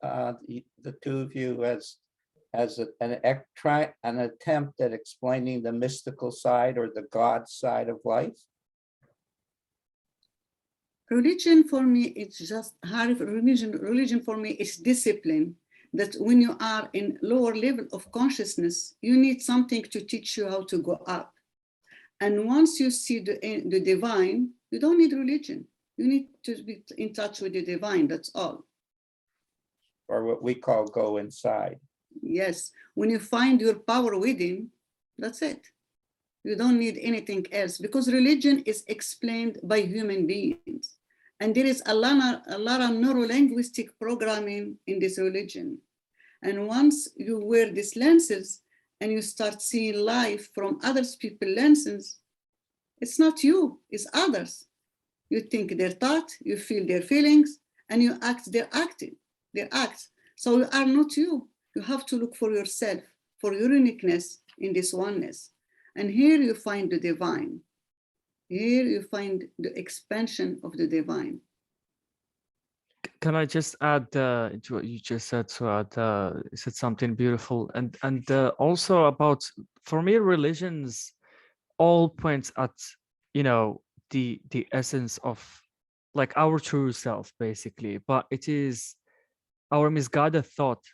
the two of you, as an attempt at explaining the mystical side or the God side of life? Religion for me, it's just religion for me is discipline, that when you are in lower level of consciousness, you need something to teach you how to go up. And once you see the divine, you don't need religion. You need to be in touch with the divine, that's all. Or what we call go inside. Yes, when you find your power within, that's it. You don't need anything else, because religion is explained by human beings. And there is a lot of neuro-linguistic programming in this religion. And once you wear these lenses and you start seeing life from others people's lenses, it's not you, it's others. You think their thought, you feel their feelings, and you act their acts. So you are not you. You have to look for yourself, for your uniqueness in this oneness. And here you find the divine. Here you find the expansion of the divine. Can I just add to what you just said, Souad? You said something beautiful. And also about, for me, religions all points at, the essence of like our true self, basically. But it is our misguided thought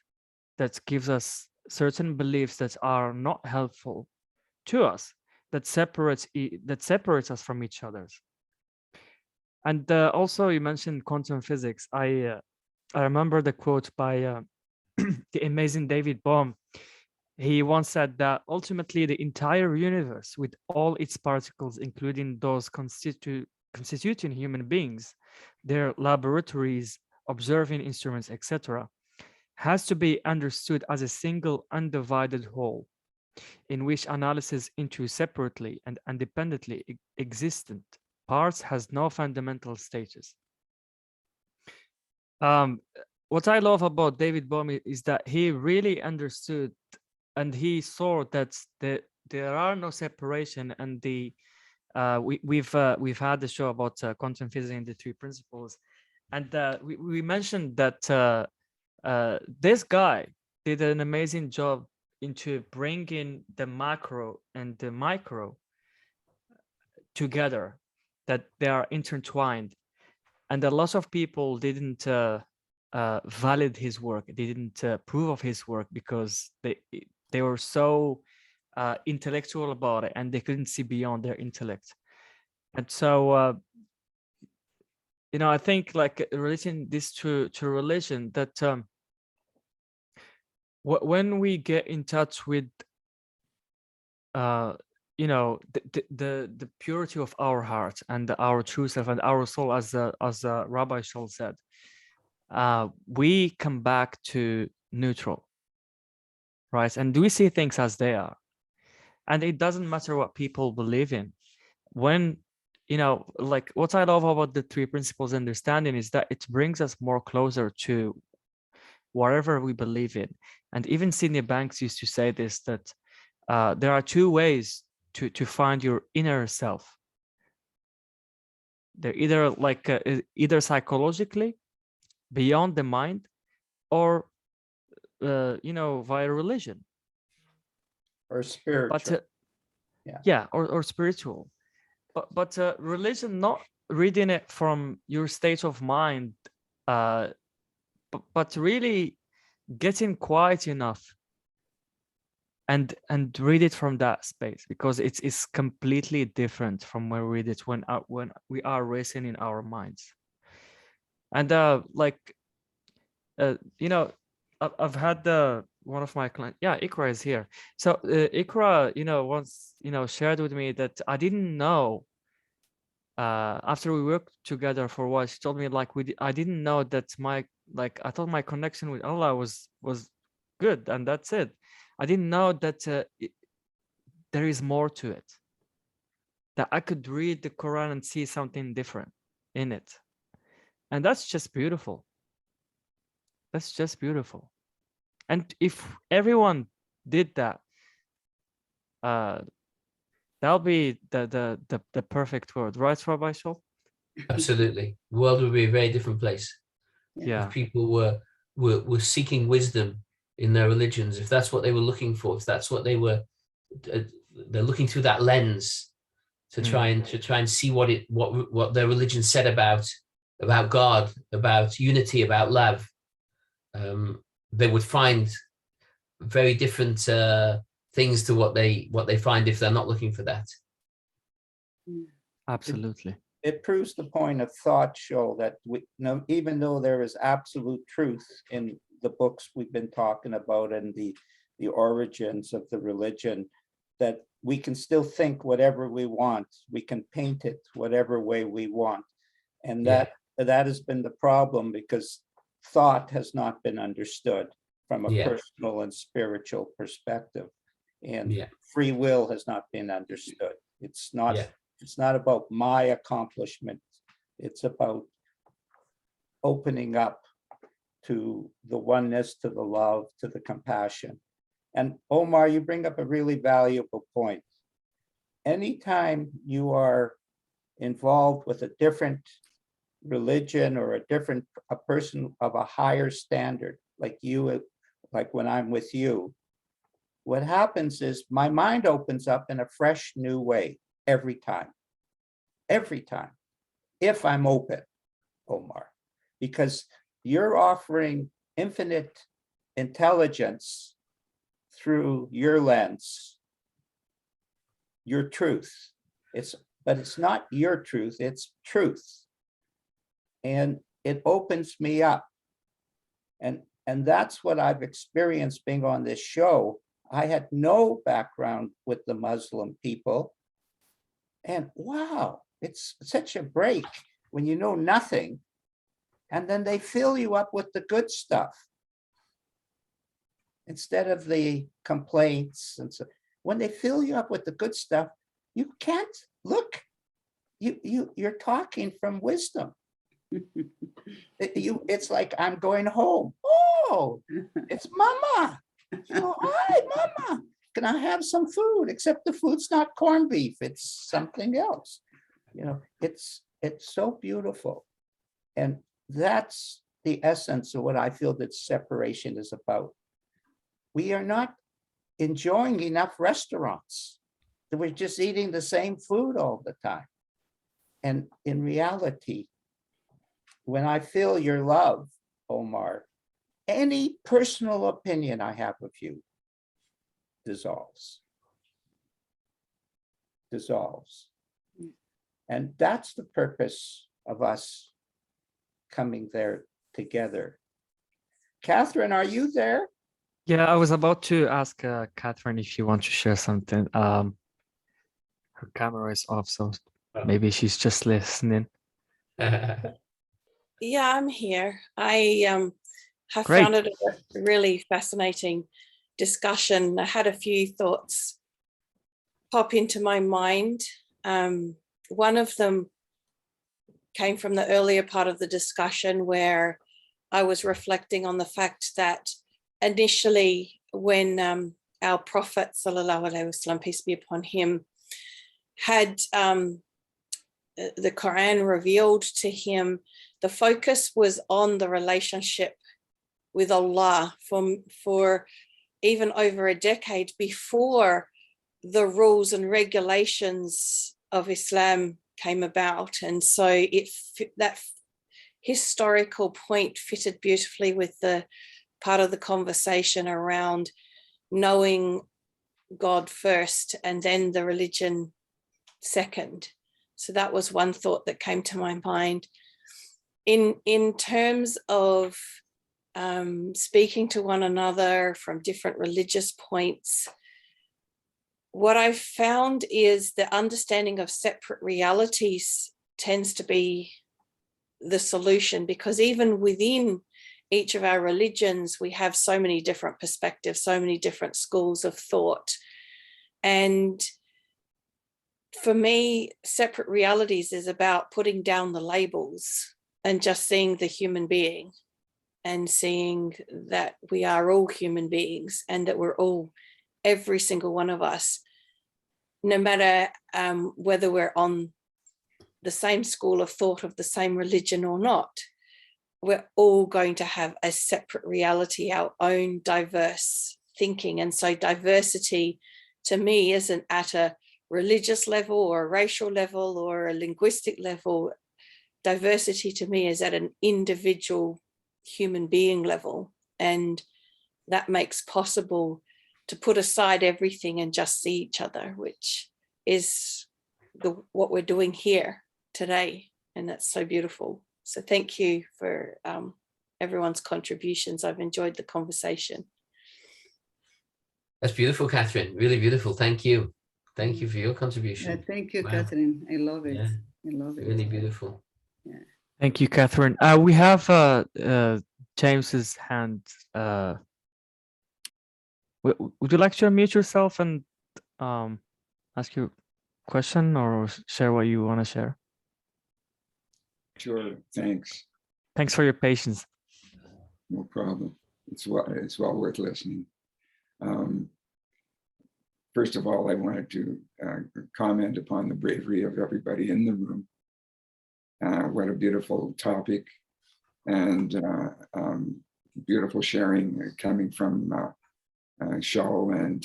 that gives us certain beliefs that are not helpful to us, that separates us from each other. And also you mentioned quantum physics. I I remember the quote by the amazing David Bohm. He once said that ultimately the entire universe, with all its particles, including those constituting human beings, their laboratories, observing instruments, etc., has to be understood as a single undivided whole, in which analysis into separately and independently existent parts has no fundamental status. What I love about David Bohm is that he really understood and he saw that there are no separation, and we've had the show about quantum physics and the three principles, and we mentioned that this guy did an amazing job into bringing the macro and the micro together, that they are intertwined, and a lot of people didn't validate his work. They didn't approve of his work because they were so intellectual about it, and they couldn't see beyond their intellect. And so I think, like, relating this to religion, that when we get in touch with the purity of our heart and our true self and our soul, as Rabbi Shaul said, we come back to neutral, right? And we see things as they are, and it doesn't matter what people believe in. When like, what I love about the three principles understanding is that it brings us more closer to whatever we believe in. And even Sydney Banks used to say this, that there are two ways to find your inner self. They're either like either psychologically, beyond the mind, or via religion or spiritual. But or spiritual. But religion, not reading it from your state of mind, but really getting quiet enough and read it from that space, because it's completely different from when we read it when we are racing in our minds. And I've had one of my clients, Ikra is here. So Ikra, once shared with me that I didn't know. After we worked together for a while, she told me, like, I didn't know that I thought my connection with Allah was good, and that's it. I didn't know that there is more to it, that I could read the Quran and see something different in it. And that's just beautiful. That's just beautiful. And if everyone did that, that'll be the perfect world, right, Rabbi Shaul? Absolutely. The world would be a very different place. Yeah. If people were seeking wisdom in their religions, if that's what they were looking for, if that's what they were, they're looking through that lens to try and see what their religion said about God, about unity, about love. They would find very different things to what they find if they're not looking for that. Absolutely. It proves the point of thought, Shaul, that even though there is absolute truth in the books we've been talking about and the origins of the religion, that we can still think whatever we want. We can paint it whatever way we want. And that has been the problem, because thought has not been understood from a personal and spiritual perspective. And free will has not been understood. It's not about my accomplishment. It's about opening up to the oneness, to the love, to the compassion. And Omar, you bring up a really valuable point. Anytime you are involved with a different religion or a person of a higher standard, like you, like when I'm with you, what happens is my mind opens up in a fresh new way every time, if I'm open, Omar, because you're offering infinite intelligence through your lens, your truth. But it's not your truth, it's truth. And it opens me up And that's what I've experienced being on this show. I had no background with the Muslim people. And wow, it's such a break when you know nothing. And then they fill you up with the good stuff instead of the complaints. And so when they fill you up with the good stuff, you can't look. You're talking from wisdom. It's like, I'm going home. Oh, it's Mama. Oh, hi, Mama. Can I have some food? Except the food's not corned beef. It's something else. You know, it's so beautiful. And that's the essence of what I feel that separation is about. We are not enjoying enough restaurants. We're just eating the same food all the time. And in reality, when I feel your love, Omar, any personal opinion I have of you dissolves. And that's the purpose of us coming there together. Catherine, are you there? Yeah, I was about to ask Catherine if you want to share something. Her camera is off, so maybe she's just listening. Yeah, I'm here. I have Great. found it a really fascinating discussion. I had a few thoughts pop into my mind. One of them came from the earlier part of the discussion where I was reflecting on the fact that initially when our Prophet, sallallahu alaihi wasallam, peace be upon him, had the Quran revealed to him, the focus was on the relationship with Allah for even over a decade before the rules and regulations of Islam came about. And so that historical point fitted beautifully with the part of the conversation around knowing God first and then the religion second. So that was one thought that came to my mind. In terms of speaking to one another from different religious points, what I've found is the understanding of separate realities tends to be the solution, because even within each of our religions, we have so many different perspectives, so many different schools of thought. And for me, separate realities is about putting down the labels and just seeing the human being and seeing that we are all human beings and that we're all, every single one of us, no matter whether we're on the same school of thought of the same religion or not, we're all going to have a separate reality, our own diverse thinking. And so diversity to me isn't at a religious level or a racial level or a linguistic level. Diversity to me is at an individual human being level. And that makes possible to put aside everything and just see each other, which is what we're doing here today. And that's so beautiful. So thank you for everyone's contributions. I've enjoyed the conversation. That's beautiful, Catherine. Really beautiful. Thank you. Thank you for your contribution. Yeah, thank you, Wow. Catherine. I love it. Yeah. I love it. Really beautiful. Yeah. Thank you, Catherine. We have James's hand. Would you like to unmute yourself and ask your question or share what you want to share? Sure, thanks. Thanks for your patience. No problem. It's well worth listening. First of all, I wanted to comment upon the bravery of everybody in the room. What a beautiful topic, and beautiful sharing coming from Shaul and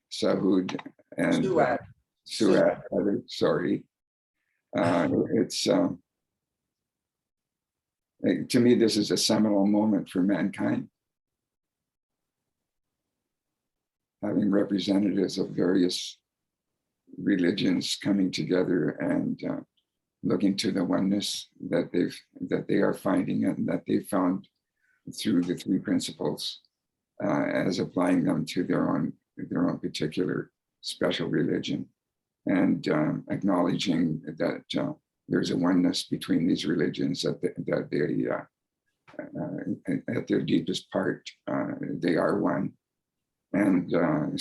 Souad and Souad. Sorry. It's to me, this is a seminal moment for mankind. Having representatives of various religions coming together and looking to the oneness that they are finding and that they found through the three principles as applying them to their own particular special religion, and acknowledging that there's a oneness between these religions, that they at their deepest part, they are one. And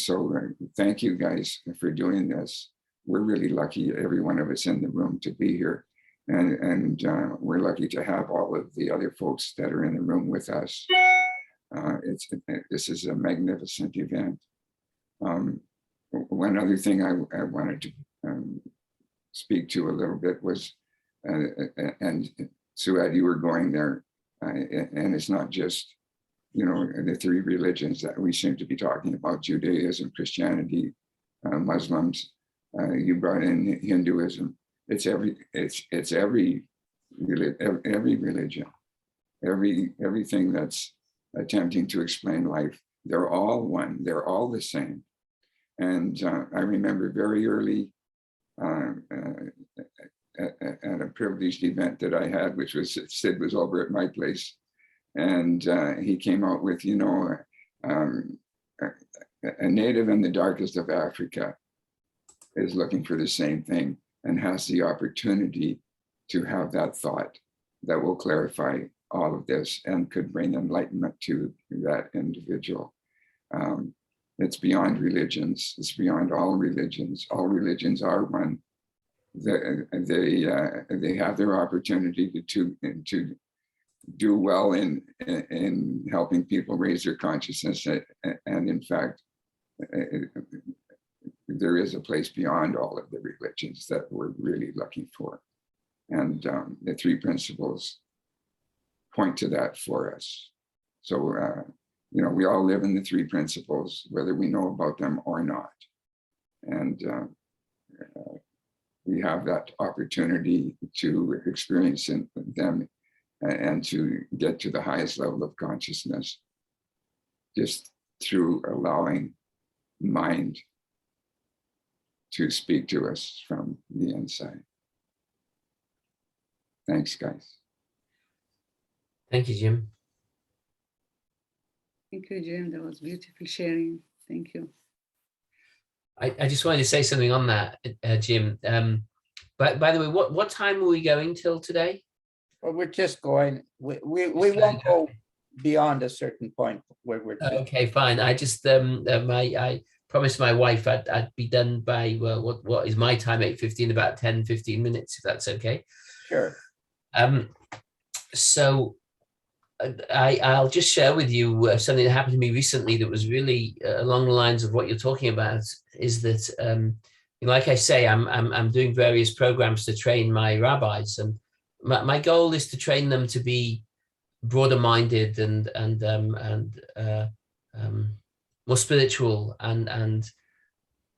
so thank you guys for doing this. We're really lucky, every one of us in the room, to be here. And we're lucky to have all of the other folks that are in the room with us. This is a magnificent event. One other thing I wanted to speak to a little bit was, and Souad, you were going there, and it's not just, the three religions that we seem to be talking about: Judaism, Christianity, Muslims. You brought in Hinduism. It's every religion, everything that's attempting to explain life. They're all one. They're all the same. And I remember very early at a privileged event that I had, which was Sid was over at my place, and he came out with, a native in the darkest of Africa is looking for the same thing and has the opportunity to have that thought that will clarify all of this and could bring enlightenment to that individual. It's beyond religions. It's beyond all religions. All religions are one. They have their opportunity to do well in helping people raise their consciousness, and in fact, there is a place beyond all of the religions that we're really looking for, and the three principles point to that for us. So we all live in the three principles, whether we know about them or not, and we have that opportunity to experience them and to get to the highest level of consciousness just through allowing mind to speak to us from the inside. Thanks, guys. Thank you, Jim. Thank you, Jim. That was beautiful sharing. Thank you. I just wanted to say something on that, Jim. But by the way, what time are we going till today? Well, we're just going. We won't go beyond a certain point where we're. Okay, fine. I just I promised my wife I'd be done by what is my time, 8:15, about 10-15 minutes, if that's okay. Sure. So I'll just share with you something that happened to me recently that was really along the lines of what you're talking about. Is that like I say, I'm doing various programs to train my rabbis, and my goal is to train them to be broader minded and more spiritual and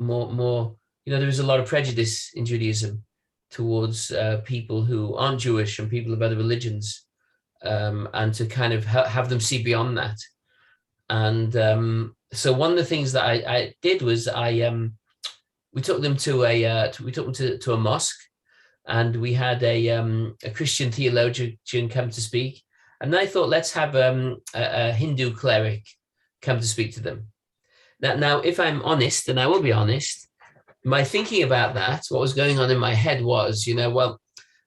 more. There is a lot of prejudice in Judaism towards people who aren't Jewish and people of other religions. And to kind of have them see beyond that. And so one of the things that I did was we took them to a mosque, and we had a Christian theologian come to speak. And I thought, let's have a Hindu cleric come to speak to them. Now, if I'm honest, and I will be honest, my thinking about that, what was going on in my head was, well,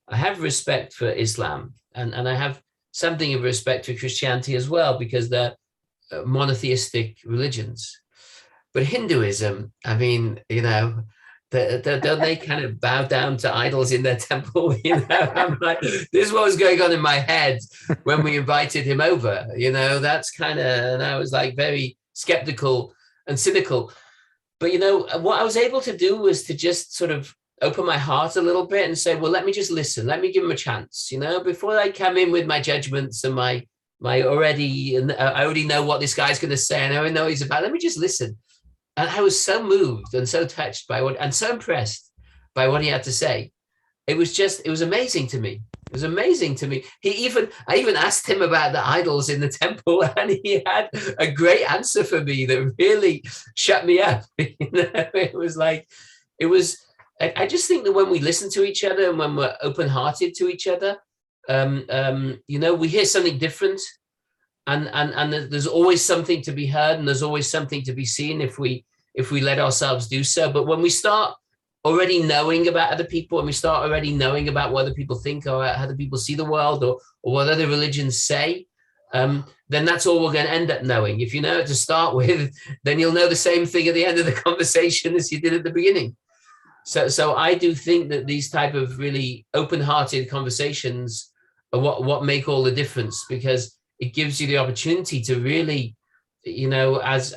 I have respect for Islam, and I have something of respect for Christianity as well, because they're monotheistic religions. But Hinduism, I mean, don't they kind of bow down to idols in their temple? I'm like, this is what was going on in my head when we invited him over. That's kind of, and I was like very skeptical and cynical. But what I was able to do was to just sort of open my heart a little bit and say, well, let me just listen. Let me give him a chance, before I come in with my judgments and I already know what this guy's going to say, and I know he's about. Let me just listen. And I was so moved and so touched by and so impressed by what he had to say. It was amazing to me. It was amazing to me. I even asked him about the idols in the temple, and he had a great answer for me that really shut me up. I just think that when we listen to each other and when we're open-hearted to each other, we hear something different, and there's always something to be heard, and there's always something to be seen if we let ourselves do so. But when we start already knowing about other people, and we start already knowing about what other people think, or how other people see the world, or what other religions say, then that's all we're going to end up knowing. If you know it to start with, then you'll know the same thing at the end of the conversation as you did at the beginning. So I do think that these type of really open-hearted conversations are what make all the difference, because it gives you the opportunity to really, you know, as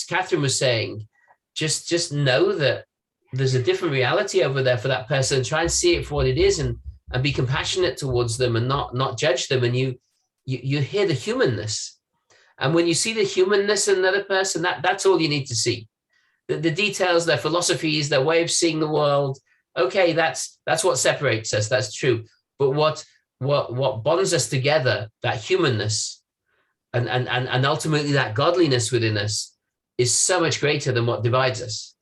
Catherine was saying, just know that there's a different reality over there for that person. Try and see it for what it is, and be compassionate towards them, and not judge them. And you hear the humanness, and when you see the humanness in another person, that's all you need to see. The details, their philosophies, their way of seeing the world. Okay, that's what separates us. That's true. But what bonds us together, that humanness, and ultimately that godliness within us, is so much greater than what divides us.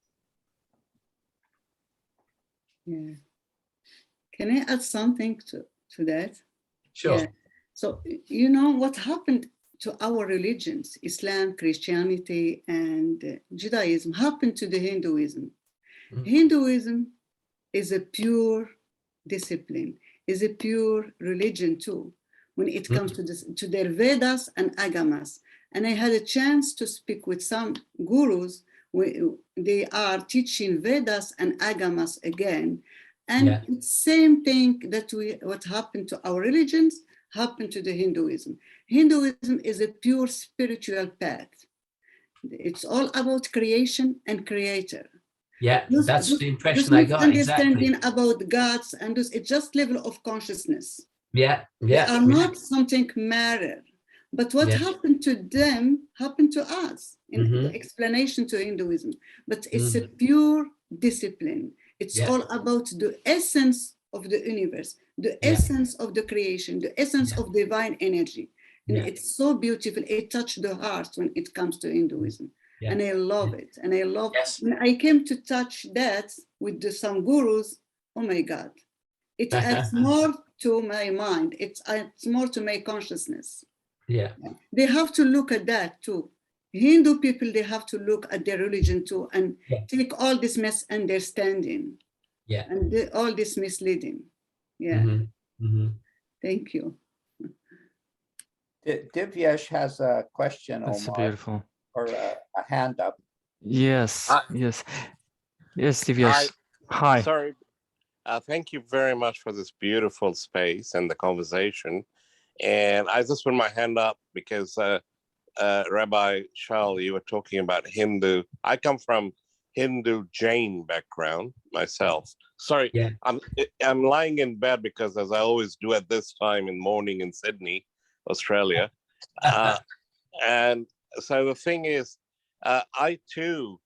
Yeah. Can I add something to that? Sure. Yeah. So, you know, what happened to our religions, Islam, Christianity, and Judaism, happened to the Hinduism. Mhm. Hinduism is a pure discipline, is a pure religion too, when it comes to their Vedas and Agamas. And I had a chance to speak with some gurus. They are teaching Vedas and Agamas again. And it's same thing that what happened to our religions happened to the Hinduism. Hinduism is a pure spiritual path. It's all about creation and creator. Yeah, that's the impression I got. Understanding Exactly. about gods, and it's just level of consciousness. Yeah. They are not something matter. But what happened to them happened to us in the explanation to Hinduism. But it's a pure discipline. It's all about the essence of the universe, the essence of the creation, the essence of divine energy. And it's so beautiful. It touched the heart when it comes to Hinduism. And I love it. And I love, when I came to touch that with some gurus, oh my God, it adds more to my mind. It adds more to my consciousness. Yeah. They have to look at that too. Hindu people, they have to look at their religion too, and take all this misunderstanding and all this misleading. Thank you. Divyesh has a question, That's Omar, beautiful. or a hand up. Yes, yes, Divyesh. Hi. Sorry. Thank you very much for this beautiful space and the conversation. And I just put my hand up because Rabbi Shaul, you were talking about Hindu. I come from Hindu Jain background myself. Sorry, I'm lying in bed because, as I always do at this time in morning in Sydney, Australia. And so the thing is, I too,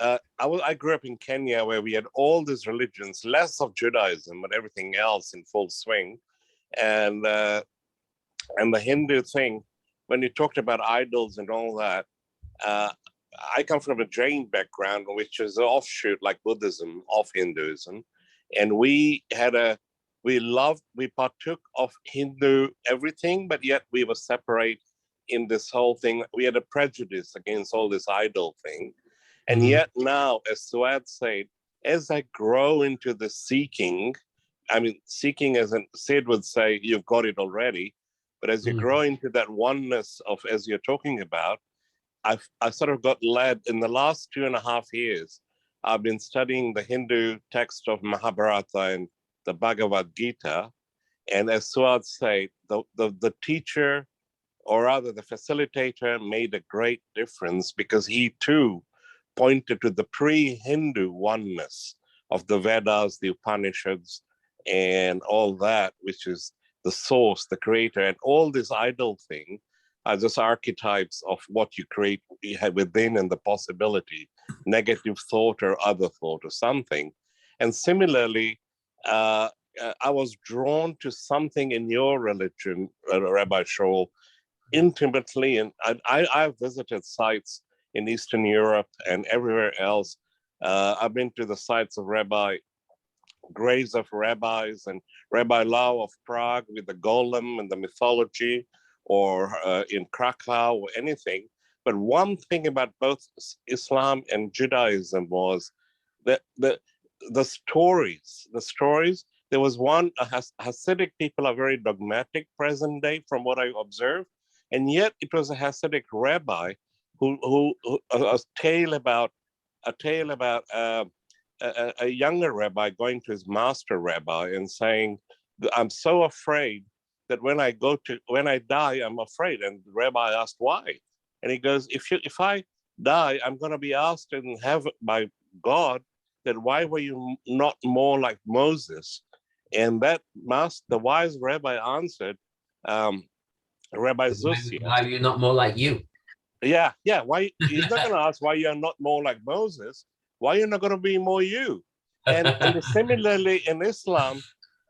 I grew up in Kenya where we had all these religions, less of Judaism, but everything else in full swing. And the Hindu thing, when you talked about idols and all that, I come from a Jain background, which is an offshoot like Buddhism of Hinduism. And we partook of Hindu everything, but yet we were separate in this whole thing. We had a prejudice against all this idol thing. And yet now, as Souad said, as I grow into the seeking, I mean, seeking as Sid would say, you've got it already. But as you grow into that oneness of, as you're talking about, I sort of got led in the last 2.5 years. I've been studying the Hindu text of Mahabharata and the Bhagavad Gita. And as Souad said, the teacher, or rather the facilitator, made a great difference because he too pointed to the pre-Hindu oneness of the Vedas, the Upanishads, and all that, which is the source, the creator, and all this idol thing are just archetypes of what you create within and the possibility, negative thought or other thought or something. And similarly, I was drawn to something in your religion, Rabbi Shaul, intimately. And I've visited sites in Eastern Europe and everywhere else. I've been to the sites of graves of rabbis, and Rabbi Lau of Prague with the golem and the mythology, or in Krakow or anything. But one thing about both Islam and Judaism was that the stories. There was one, Hasidic people are very dogmatic present day from what I observed. And yet it was a Hasidic rabbi who a tale about a younger rabbi going to his master rabbi and saying, I'm so afraid that when I die, I'm afraid. And the rabbi asked why. And he goes, if I die, I'm going to be asked in heaven by God that why were you not more like Moses? And that the wise rabbi answered, Rabbi Zusia. Why are you not more like you? Yeah. Why he's not going to ask why you're not more like Moses. Why you're not going to be more you? And similarly in Islam,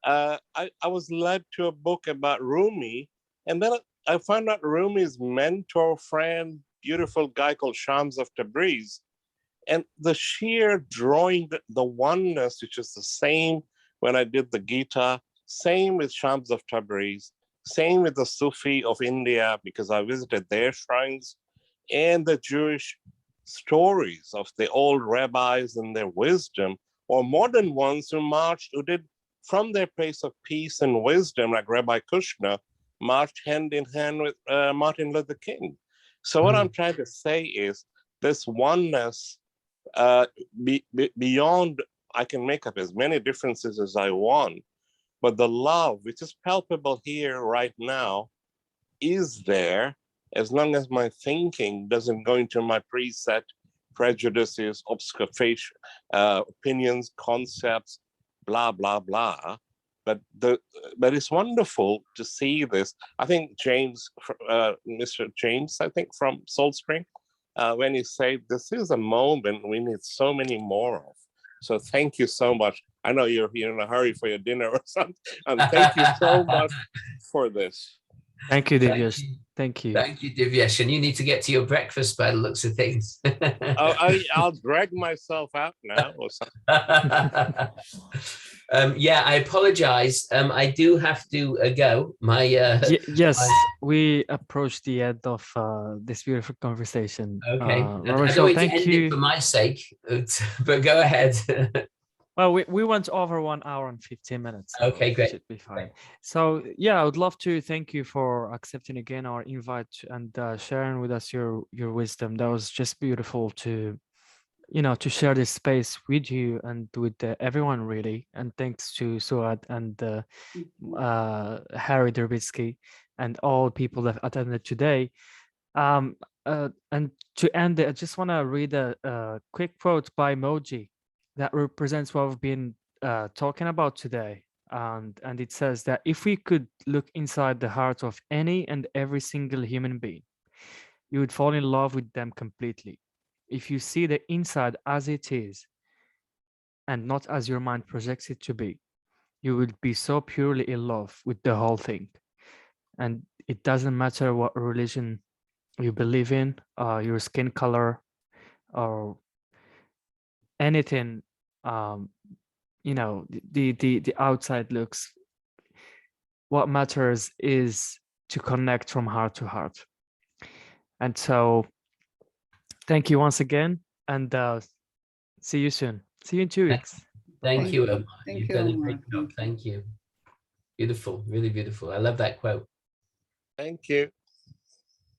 I was led to a book about Rumi, and then I found out Rumi's mentor, friend, beautiful guy called Shams of Tabriz, and the sheer drawing, the oneness, which is the same when I did the Gita, same with Shams of Tabriz, same with the Sufi of India, because I visited their shrines, and the Jewish stories of the old rabbis and their wisdom, or modern ones who did from their place of peace and wisdom, like Rabbi Kushner, marched hand in hand with Martin Luther King. So what I'm trying to say is this oneness beyond, I can make up as many differences as I want, but the love, which is palpable here right now, is there as long as my thinking doesn't go into my preset prejudices, obfuscation, opinions, concepts, blah, blah, blah. But it's wonderful to see this. I think Mr. James, I think from Salt Spring, when he said, this is a moment we need so many more of. So thank you so much. I know you're in a hurry for your dinner or something. And thank you so much for this. Thank you, Divyesh. Thank you. Thank you, Divyesh. And you need to get to your breakfast by the looks of things. I'll drag myself out now or something. Yeah, I apologize. I do have to go. Yes, we approached the end of this beautiful conversation. Okay. Rabbi I don't Shaul, want to thank end you. it for my sake, but go ahead. Well, we went over 1 hour and 15 minutes. So okay, great. Should be fine. So yeah, I would love to thank you for accepting again our invite and sharing with us your wisdom. That was just beautiful to, to share this space with you and with everyone really. And thanks to Souad and Harry Derbitsky and all people that attended today. And to end it, I just want to read a quick quote by Moji that represents what we've been talking about today. And it says that if we could look inside the heart of any and every single human being, you would fall in love with them completely. If you see the inside as it is and not as your mind projects it to be, you would be so purely in love with the whole thing. And it doesn't matter what religion you believe in, your skin color, or anything, the outside looks. What matters is to connect from heart to heart. And so thank you once again, and see you soon. See you in 2 weeks. Thank you, Omar. Thank You've you, done a Omar. great job. Thank you. Beautiful, really beautiful. I love that quote. Thank you.